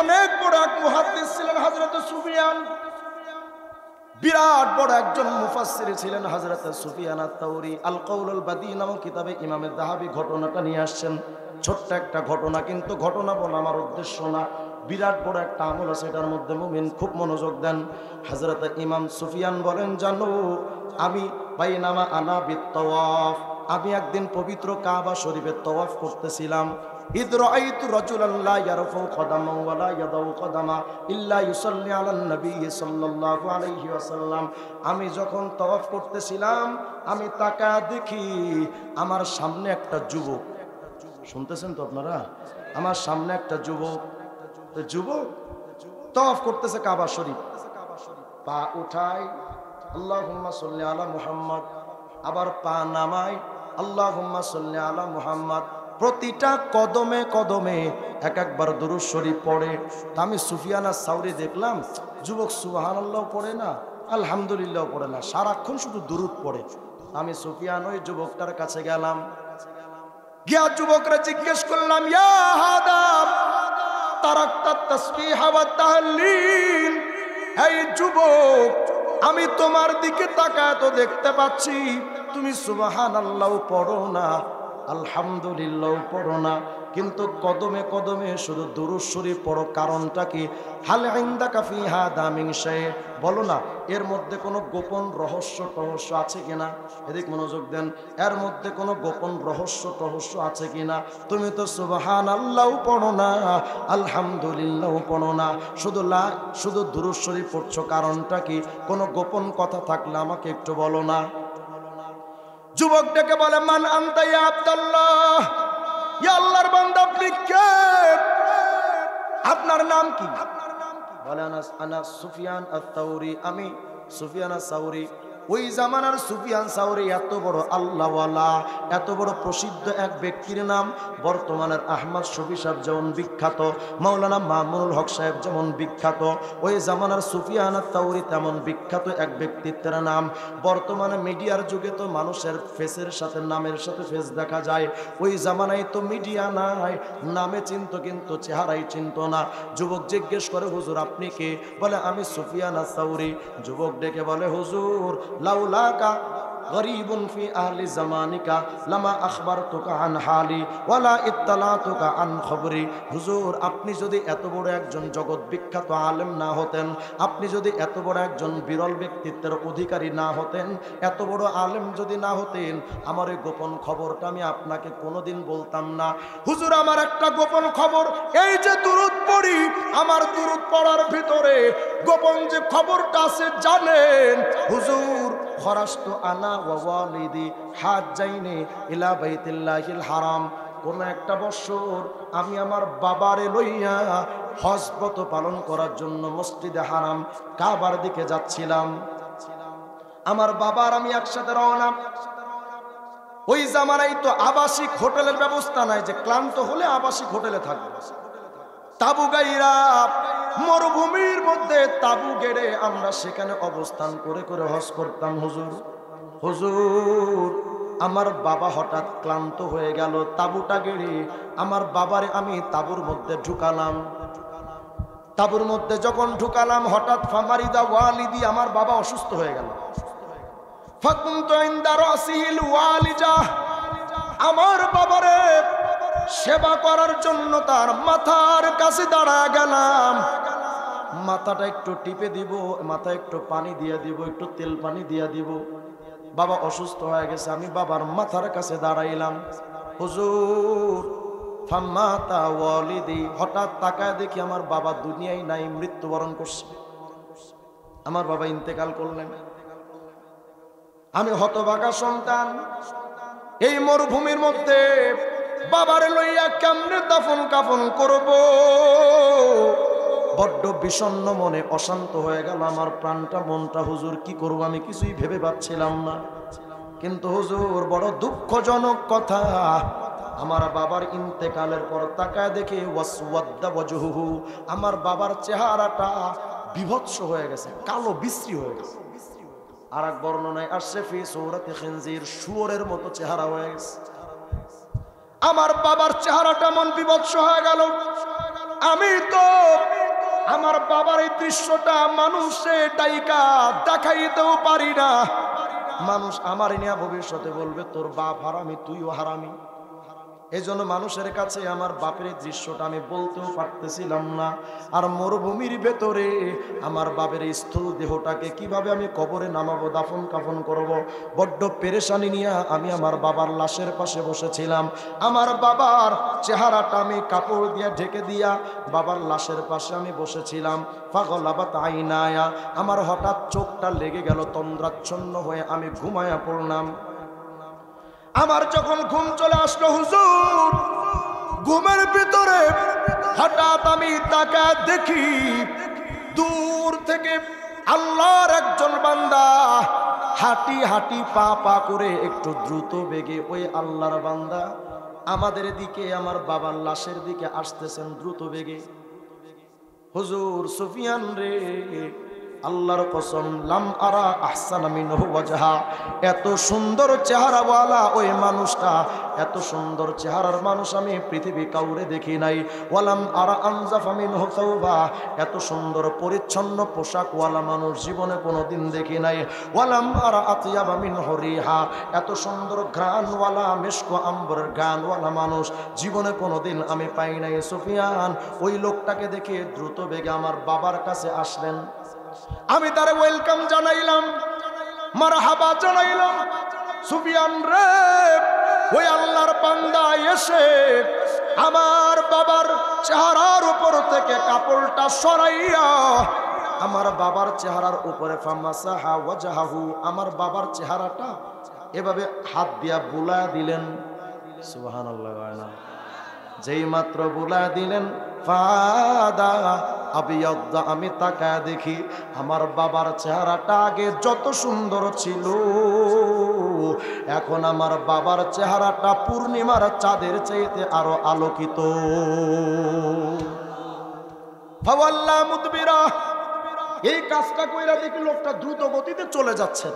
অনেক বড় এক মুহাদ্দিস ছিলেন হযরত সুফিয়ান, বিরাট বড় একজন মুফাসসির ছিলেন হযরত সুফিয়ান আত-তাওরি। আল কাউলুল বাদী নামক কিতাবে ইমাম যাহাবী ঘটনাটা নিয়ে আসছেন। ছোট্ট একটা ঘটনা, কিন্তু ঘটনা বলা আমার উদ্দেশ্য না, বিরাট বড় একটা আমল আছে এটার মধ্যে, মুমিন খুব মনোযোগ দেন। হযরত ইমাম সুফিয়ান বলেন, জানো, আমি বাইনামা আনা বিত-তাওয়াফ, আমি একদিন পবিত্র কাবা শরীফের তওয়াফ করতেছিলাম। ইদ রাআইতু রাজুলান লা ইয়ারফু কদামান ওয়া লা ইয়াদাউ কদামা ইল্লা ইউসাল্লি আলান নবী সাল্লাল্লাহু আলাইহি ওয়াসাল্লাম। আমি যখন তওয়াফ করতেছিলাম, আমি তাকায়া দেখি আমার সামনে একটা যুবক, শুনতেছেন তো আপনারা, আমার সামনে একটা যুবক তওয়াফ করতেছে কাবা শরীফ, পা উঠায় আল্লাহুম্মা সাল্লি আলা মুহাম্মদ, আবার পা নামায় আল্লাহুম্মা সাল্লি আলা মুহাম্মদ। প্রতিটা কদমে কদমে এক একবার দুরূদ শরীফ পড়ে। তা আমি সুফিয়ান আস-সাউরি দেখলাম যুবক সুবহানাল্লাহ পড়ে না, আলহামদুলিল্লাহ পড়ে না, সারাক্ষণ শুধু দুরূদ পড়ে। আমি সুফিয়ান ওই যুবকটার কাছে গেলাম, গিয়া যুবকরা জিজ্ঞেস করলাম, ইয়া হাদা তারাকতা তাসবিহ ওয়া তাহলিল, এই যুবক আমি তোমার দিকে তাকায় তো দেখতে পাচ্ছি তুমি সুবহানাল্লাহ পড়ো না, আলহামদুলিল্লাহ পড়ো না, কিন্তু কদমে কদমে শুধু দুরূদ শরীফ পড়ো, কারণটা কি? হাল ইনদাকা ফি হাদা মিন শাই, বলো না এর মধ্যে কোনো গোপন রহস্য টহস্য আছে কিনা? এদিক মনোযোগ দেন, এর মধ্যে কোনো গোপন রহস্য টহস্য আছে কিনা? তুমি তো সুবহানাল্লাহ পড়ো না, আলহামদুলিল্লাহ পড়ো না, শুধু দুরূদ শরীফ পড়ছো, কারণটা কি? কোনো গোপন কথা থাকলে আমাকে একটু বলো না। যুবক ডেকে বলে, মান আনতা ইয়া আব্দুল্লাহ, ইয়া আল্লাহর বান্দা আপনি কে? আপনার নাম কি? বলে আনা সুফিয়ান আস-সাউরি, আমি সুফিয়ান আস-সাউরি। ওই জামানার সুফিয়ান সাউরি এত বড় আল্লাহওয়ালা, এত বড় প্রসিদ্ধ এক ব্যক্তির নাম। বর্তমানের আহমদ শফি সাহেব যেমন বিখ্যাত, মাওলানা মামুনুল হক সাহেব যেমন বিখ্যাত, ওই জামানার সুফিয়ান আস-সাউরি তেমন বিখ্যাত এক ব্যক্তিত্বের নাম। বর্তমানে মিডিয়ার যুগে তো মানুষের ফেসের সাথে নামের সাথে ফেস দেখা যায়, ওই জামানায় তো মিডিয়া নাই, নামে চিনত কিন্তু চেহারাই চিনত না। যুবক জিজ্ঞেস করে, হুজুর আপনি কে? বলে আমি সুফিয়ান আস-সাউরি। যুবক ডেকে বলে, হুজুর লাউলাকা গরীবুন ফি আহলি জামানিকা লামা আখবারতুকা আন হালি ওয়ালা ইত্তালাতুকা আন খবরি। হুজুর আপনি যদি এত বড় একজন জগৎ বিখ্যাত আলেম না হতেন, আপনি যদি এত বড় একজন বিরল ব্যক্তিত্বের অধিকারী না হতেন, এত বড় আলেম যদি না হতেন, আমার এই গোপন খবরটা আমি আপনাকে কোনোদিন বলতাম না। হুজুর আমার একটা গোপন খবর, এই যে দুরূদ পড়ি, আমার দুরূদ পড়ার ভিতরে গোপন যে খবরটা আছে জানেন হুজুর? খরাজতু আনা ওয়া ওয়ালিদি হাজ্জাইনি ইলা বাইতিল্লাহিল হারাম। কোন একটা বছর আমি আমার বাবারে লইয়া হজবত পালন করার জন্য মসজিদে হারাম কাবার দিকে যাচ্ছিলাম। আমার বাবার আমি একসাথে রওনা। ওই জামানায় তো আবাসিক হোটেলের ব্যবস্থা নাই যে ক্লান্ত হলে আবাসিক হোটেলে থাকবে। তাবু গাইরা মরুভূমির মধ্যে তাবু গেড়ে আমরা সেখানে অবস্থান করে করে হজ করতাম। হুজুর আমার বাবা হঠাৎ ক্লান্ত হয়ে গেল, তাবুটা গেড়ে আমার বাবারে আমি তাবুর মধ্যে ঢুকালাম। তাবুর মধ্যে যখন ঢুকালাম, হঠাৎ ফামারিদা ওয়ালিদি, আমার বাবা অসুস্থ হয়ে গেল। ফাকুনতু ইনদা রাসিহিল ওয়ালিজা, আমার বাবারে সেবা করার জন্য তার মাথার কাছে দাঁড়ায় গেলাম। মাথাটা একটু টিপে দিব, মাথায় একটু পানি দিয়ে দিব, একটু তেল পানি দিয়ে দিব। বাবা অসুস্থ হয়ে গেছে, আমি বাবার মাথার কাছে দাঁড়াইলাম। হুজুর ফামাতা ওয়ালিদি, হঠাৎ তাকায় দেখি আমার বাবা দুনিয়ায় নাই, মৃত্যুবরণ করছে। আমার বাবা ইন্তেকাল করলেন। আমি হতভাগা সন্তান, এই মরুভূমির মধ্যে বাবারে লইয়া কেমনে দাফন কাফন করব? বড্ড বিষণ্ণ মনে, অশান্ত হয়ে গেল আমার প্রাণটা মনটা। হুজুর কি করব আমি কিছুই ভেবে পাচ্ছিলাম না। কিন্তু হুজুর বড় দুঃখজনক কথা, আমার বাবার ইন্তেকালের পর তাকায় দেখে ওয়াসওয়াদ্দা ওয়াজহুহু, আমার বাবার চেহারাটা বিভৎস হয়ে গেছে, কালো বিশ্রী হয়ে গেছে। আর এক বর্ণনায় আসছে ফি সূরাতি খিনজির, শুয়োরের মতো চেহারা হয়ে গেছে। আমার বাবার চেহারাটা মন বিভৎস হয়ে গেল। আমি তো আমার বাবার এই দৃশ্যটা মানুষে ডাইকা দেখাইতেও পারি না। মানুষ আমার নিয়ে ভবিষ্যতে বলবে তোর বাপ হারামি, তুইও হারামি। এই জন্য মানুষের কাছে আমার বাপের দৃশ্যটা আমি বলতেও পারতেছিলাম না। আর মরুভূমির ভেতরে আমার বাপের স্থূল দেহটাকে কিভাবে আমি কবরে নামাবো, দাফন কাফন করব, বড্ড পেরেশানি নিয়ে আমি আমার বাবার লাশের পাশে বসেছিলাম। আমার বাবার চেহারাটা আমি কাপড় দিয়ে ঢেকে দিয়া বাবার লাশের পাশে আমি বসেছিলাম। ফাগলাবাত আইনায়া, আমার হঠাৎ চোখটা লেগে গেল, তন্দ্রাচ্ছন্ন হয়ে আমি ঘুমায়া পড়লাম। আমার যখন ঘুম চলে আসলো হুজুর, ঘুমের ভিতরে হঠাৎ আমি তাকায় দেখি দূর থেকে আল্লাহর একজন বান্দা হাঁটি হাঁটি পা পা করে একটু দ্রুত বেগে ওই আল্লাহর বান্দা আমাদের দিকে, আমার বাবার লাশের দিকে আসতেছেন দ্রুত বেগে। হুজুর সুফিয়ান রে, আল্লাহর কসম, লাম আরা আহসানা মিনহু ওয়াজহা, এত সুন্দর চেহারাওয়ালা ওই মানুষটা, এত সুন্দর চেহারার মানুষ আমি পৃথিবী কাউরে দেখি নাই। ওয়ালাম আরা আনজাফা মিনহু তাওবা, এত সুন্দর পরিচ্ছন্ন পোশাকওয়ালা মানুষ জীবনে কোনোদিন দেখি নাই। ওয়ালাম আরা আতিয়াবা মিনহু রিহা, এত সুন্দর ঘ্রাণওয়ালা মিশক আম্বরের ঘ্রাণওয়ালা মানুষ জীবনে কোনোদিন আমি পাই নাই। সুফিয়ান ওই লোকটাকে দেখে দ্রুত বেগে আমার বাবার কাছে আসলেন। আমি তারে ওয়েলকাম জানাইলাম, মারহাবা জানাইলাম। সুফিয়ান রে, ওই আল্লাহর বান্দা এসে আমার বাবার চেহারার উপর থেকে কাপড়টা সরাইয়া আমার বাবার চেহারার উপরে ফামাসাহা ওয়াজহাহু, আমার বাবার চেহারাটা এভাবে হাত দিয়া বুলা দিলেন। সুবহানাল্লাহ। যেই মাত্র বুলা দিলেন, ফাদা আবিয়াদ্দা, আমি তাকায় দেখি আমার বাবার চেহারাটা আগে যত সুন্দর ছিল, এখন আমার বাবার চেহারাটা পূর্ণিমার চাঁদের চাইতে আরো আলোকিত। ফাওয়াল্লা মুদবিরা, এই কাজটা কইরা দেখি লোকটা দ্রুত গতিতে চলে যাচ্ছেন।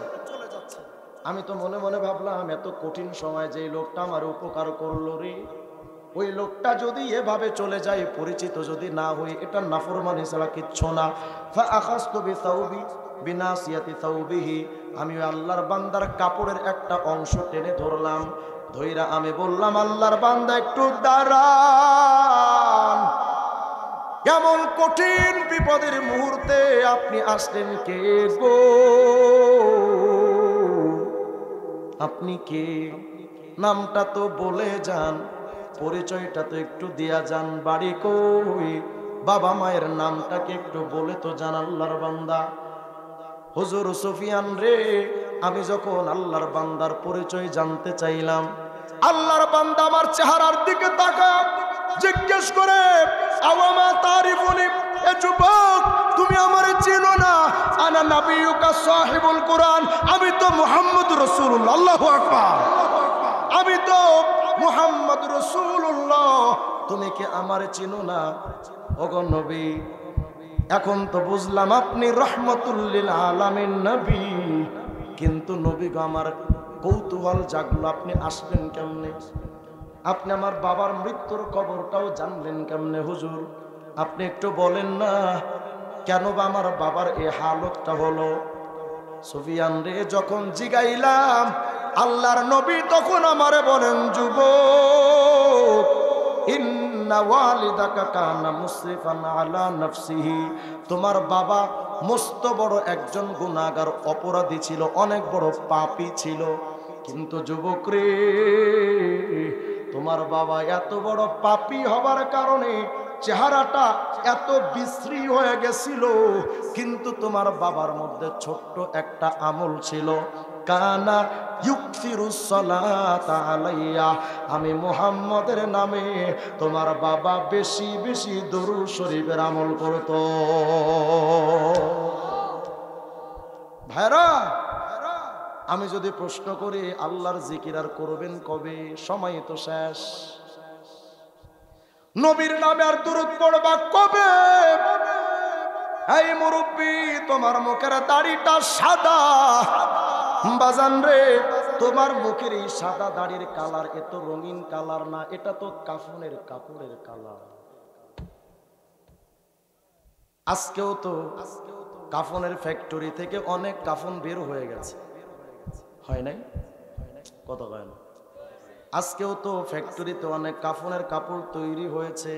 আমি তো মনে মনে ভাবলাম, এত কঠিন সময় যে লোকটা আমার উপকার করলো রে, ওই লোকটা যদি এভাবে চলে যায়, পরিচিত যদি না হই, এটা নাফরমানি ছাড়া কিচ্ছু না। ফাআখাযতু বিসাউবি বিনাসিয়াতি সাউবিহি, আমি আল্লাহর বান্দার কাপড়ের একটা অংশ টেনে ধরলাম। ধইরা আমি বললাম, আল্লাহর বান্দা একটু দাঁড়ান, এমন কঠিন বিপদের মুহূর্তে আপনি আসলেন কে গো? আপনি কে? নামটা তো বলে যান, পরিচয়টা তো একটু দিয়া যান, বাড়ি কই, বাবা মায়ের নামটাকে একটু বলে তো যান আল্লাহর বান্দা। হুজুর সুফিয়ান রে, আমি যখন আল্লাহর বান্দার পরিচয় জানতে চাইলাম, আল্লাহর বান্দা আমার চেহারার দিকে তাকায় জিজ্ঞেস করে, আওয়ামা তারিফুনি, এ যুবক তুমি আমারে চিনো না? আনা নাবিয়ুকা সাহিবুল কুরআন, আমি তো মুহাম্মদ রাসূলুল্লাহ। আল্লাহু আকবার, আমি তো মুহাম্মদ রাসূলুল্লাহ, তুমি কি আমারে চিনো না? ওগো নবী, এখন তো বুঝলাম আপনি রহমাতুল লিল আলামিন নবী, কিন্তু নবী গো আমার কৌতূহল জাগলো, আপনি আসলেন কেমনে? আপনি আমার বাবার মৃত্যুর খবরটাও জানলেন কেমনে হুজুর? আপনি একটু বলেন না, কেন বা আমার বাবার এই হালতটা হলো? সুফিয়ান রে যখন জিগাইলাম, আল্লাহর নবী তখন আমারে বলেন, যুবক, ইন্না ওয়ালিদাকা কানা মুসরিফান আলা নাফসিহি, তোমার বাবা মস্ত বড় একজন গুনাহগার, অপরাধী ছিল, অনেক বড় পাপী ছিল। কিন্তু যুবক রে, তোমার বাবা এত বড় পাপী হবার কারণে চেহারাটা এত বিশ্রী হয়ে গেছিল, কিন্তু তোমার বাবার মধ্যে ছোট্ট একটা আমল ছিল, কানা ইউকসিরুস সালাতা আলাইয়া, আমি মুহাম্মদের নামে তোমার বাবা বেশি বেশি দরুদ শরীফের আমল করত। ভাইরা, আমি যদি প্রশ্ন করি আল্লাহর জিকির আর করবেন কবে? সময় তো শেষ। নবীর নামে আর দরুদ পড়বা কবে? এই মুরব্বি, তোমার মুখের দাড়িটা সাদা, বাজান রে, তোমার মুখের এই সাদা দাড়ির কালার এত রঙিন কালার না, এটা তো কাফনের কাপড়ের কালার। আজকেও তো কাফনের ফ্যাক্টরি থেকে অনেক কাফন বের হয়ে গেছে, হয় নাই? কত হয় না? আজকেও তো ফ্যাক্টরিতে অনেক কাফনের কাপড় তৈরি হয়েছে।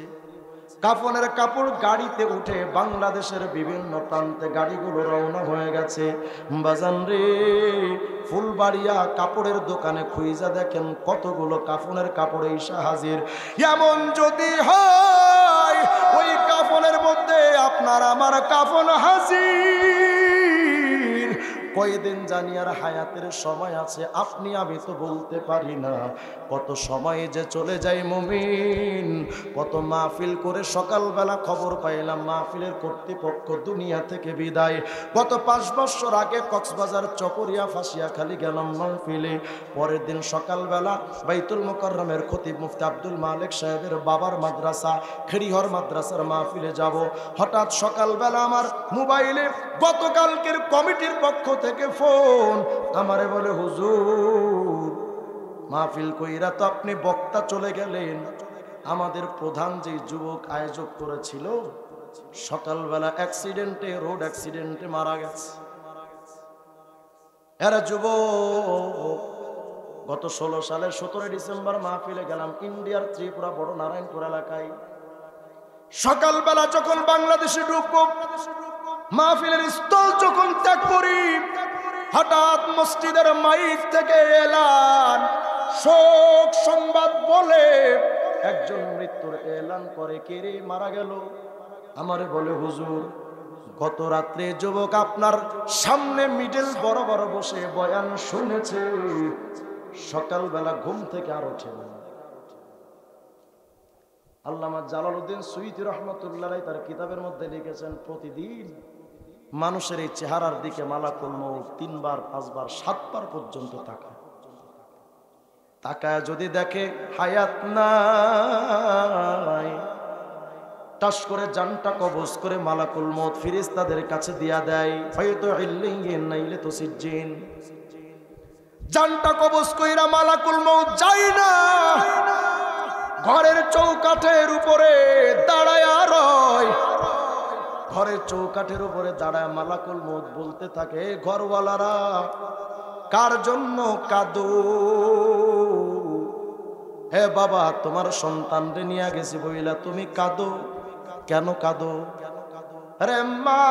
কাফনের কাপড় গাড়িতে উঠে বাংলাদেশের বিভিন্ন প্রান্তে গাড়িগুলো রওনা হয়ে গেছে। বাজান রে, ফুলবাড়িয়া কাপড়ের দোকানে খুঁজা দেখেন কতগুলো কাফনের কাপড় এসে হাজির। এমন যদি হয় ওই কাফনের মধ্যে আপনার আমার কাফন হাজির, কয়দিন জানি আর হায়াতের সময় আছে আপনি আমি তো বলতে পারি না। কত সময় যে চলে যায় মুমিন, কত মাহফিল করে সকালবেলা খবর পাইলাম মাহফিলের কর্তৃপক্ষ দুনিয়া থেকে বিদায়। গত 5 বছর আগে কক্সবাজার চকরিয়া ফাঁসিয়াখালী গেলাম মাহফিলে, পরের দিন সকালবেলা বাইতুল মুকাররমের খতিব মুফতি আব্দুল মালিক সাহেবের বাবার মাদ্রাসা খেরিহর মাদ্রাসার মাহফিলে যাব। হঠাৎ সকালবেলা আমার মোবাইলে গতকালকের কমিটির পক্ষ থেকে ফোন, আমারে বলে হুজুর মাহফিল কইরা তো আপনি বক্তা চলে গেলেন, আমাদের প্রধান যে যুবক আয়োজক করেছিল সকালবেলা অ্যাক্সিডেন্টে, রোড অ্যাক্সিডেন্টে মারা গেছে। এরা যুবক গত 16 সালের 17 ডিসেম্বর মাহফিলে গেলাম ইন্ডিয়ার ত্রিপুরা বড় নারায়ণপুর এলাকায়। সকালবেলা যখন বাংলাদেশে ঢুকবো, মাহফিলের স্থল যখন ত্যাগ করি, হঠাৎ মসজিদের মাইক থেকে এলান, শোক সংবাদ বলে একজন মৃত্যুর এলান করে। কে রে মারা গেল? আমারে বলে হুজুর গত রাত্রে যুবক আপনার সামনে মিডল বরাবর বসে বয়ান শুনেছে, সকালবেলা ঘুম থেকে আর ওঠে না। আল্লামা জালালউদ্দিন সুয়ুতী রহমাতুল্লাহ তার কিতাবের মধ্যে লিখেছেন, প্রতিদিন মানুষের এই চেহারার দিকে মালাকুল মউত 3 বার 5 বার 7 বার পর্যন্ত তাকায় যদি দেখে হায়াত নাই, টাস করে জানটা কবজ করে মালাকুল মউত ফেরেশতাদের কাছে দিয়া দেয়। হয়তো ইল্লিয়িন নাইলে তো সিজ্জিন, জানটা কবজ কইরা মালাকুল মউত যায় না, ঘরের চৌকাঠের উপরে দাঁড়ায় রয়। ঘরের চৌকাঠের উপরে দাঁড়ায় মালাকুল মউত বলতে থাকে, ঘরওয়ালারা কার জন্য কাঁদো? হে বাবা তোমার সন্তানরে নিয়ে গেছি বইলা তুমি কাঁদো কেন? কাঁদো রে মা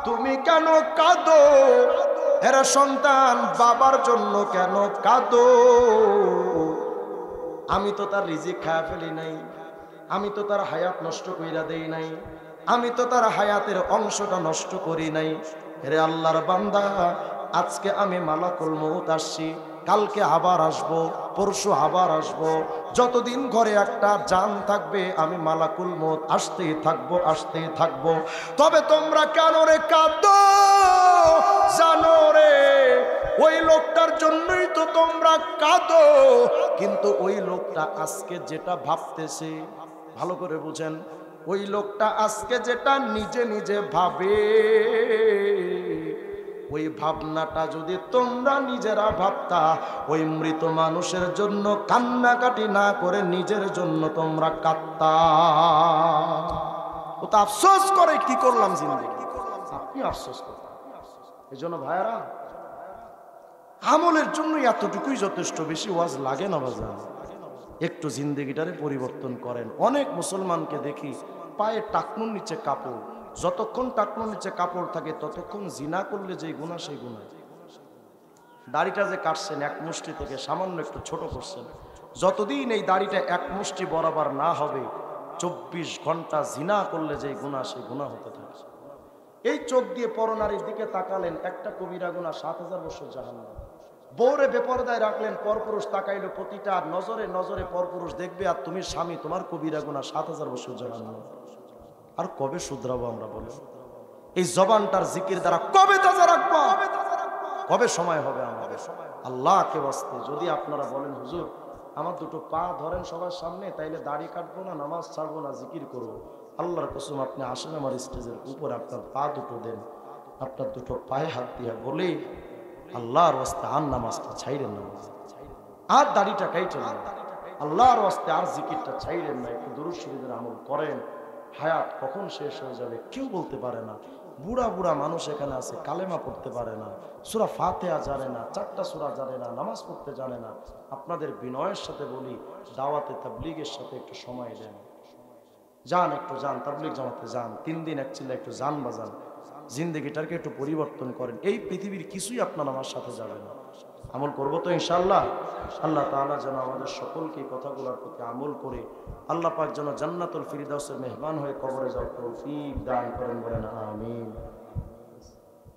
তুমি কেন কাঁদো? এরা সন্তান বাবার জন্য কেন কাঁদো? আমি তো তার রিজিক খায়া ফেলি নাই, আমি তো তার হায়াত নষ্ট কইরা দেই নাই, আমি তো তার হায়াতের অংশটা নষ্ট করি নাই। রে আল্লাহর বান্দা, আজকে আমি মালাকুল মউত আসছি, কালকে আবার আসবো, পরশু আবার আসবো, যতদিন ঘরে একটা জান থাকবে আমি মালাকুল মউত আসতেই থাকবো, আসতেই থাকবো। তবে তোমরা কেন রে কাঁদো? জানো রে ওই লোকটার জন্যই তো তোমরা কাঁদো, কিন্তু ওই লোকটা আজকে যেটা ভাবতেছে, ভালো করে বুঝেন, ওই লোকটা আজকে যেটা নিজে নিজে ভাবে, ওই ভাবনাটা যদি তোমরা নিজেরা ভাবতা, ওই মৃত মানুষের জন্য কান্নাকাটি না করে নিজের জন্য তোমরা কাঁদতা। ও তো আফসোস করে কি করলাম জিন্দেগি, আপনি আফসোস করেন। এই জন্য ভাইয়ারা আমলের জন্য এতটুকুই যথেষ্ট, বেশি ওয়াজ লাগে না বাজার। একটু জিন্দেগিটারে পরিবর্তন করেন। অনেক মুসলমানকে দেখি পায়ে টাকনুর নিচে কাপড়, যতক্ষণ টাকনুর নিচে কাপড় থাকে ততক্ষণ জিনা করলে যে গুনাহ সেই গুনাহ। দাড়িটা যে কাটছেন এক মুষ্টি থেকে সামান্য একটু ছোট করছেন, যতদিন এই দাড়িটা এক মুষ্টি বরাবর না হবে 24 ঘন্টা জিনা করলে যে গুনাহ সেই গুনাহ হতে থাকে। এই চোখ দিয়ে পরনারীর দিকে তাকালেন, একটা কবিরা গুনাহ 7000 বছর জাহান্নাম। বউরে বেপরদায় রাখলেন, পরপুরুষ তাকাইলো, প্রতিটা নজরে নজরে পরপুরুষ দেখবে, আর তুমি স্বামী, তোমার কবিরা গুনাহ 7000 বছর জাহান্নাম। আর কবে শুধরাবো আমরা বলে? এই জবানটার জিকির দ্বারা কবে তাজা রাখবো? কবে সময় হবে আমাদের? আল্লাহকে ওয়াস্তে যদি আপনারা বলেন হুজুর আমার দুটো পা ধরেন সবার সামনে, তাইলে দাড়ি কাটবো না, নামাজ ছাড়বো না, জিকির করবো, আল্লাহর কসম আপনি আসেন আমার স্টেজের উপরে, আপনার পা দুটো দেন, আপনার দুটো পায়ে হাত দিয়া বলে আল্লাহর ওয়াস্তে আর নামাজটা ছাইরেন না, আর দাড়িটা কাইটেন না, আল্লাহর ওয়াস্তে আর জিকিরটা ছাইরেন না, একটু দুরূদ শরীফের আমল করেন। হায়াত কখন শেষ হয়ে যাবে কেউ বলতে পারে না। বুড়া বুড়া মানুষ এখানে আছে, কালেমা পড়তে পারে না, সূরা ফাতিহা জানে না, 4টা সূরা জানে না, নামাজ পড়তে জানে না। আপনাদের বিনয়ের সাথে বলি, দাওয়াতে তাবলীগের সাথে একটু সময় দেন, যান, একটু যান, তাবলীগ জামাতে যান, 3 দিন এক চিল্লা একটু যান বাজান, জিন্দেগিটাকে একটু পরিবর্তন করেন। এই পৃথিবীর কিছুই আপনার আমার সাথে যাবে না। আমল করবো তো ইনশাআল্লাহ। আল্লাহ তাআলা যেন আমাদের সকলকে কথাগুলোর প্রতি আমল করে আল্লাহ পাক যেন জান্নাতুল ফিরদাউসের মেহমান হয়ে কবরে যাওয়ার তৌফিক দান করেন, বলেন আমিন।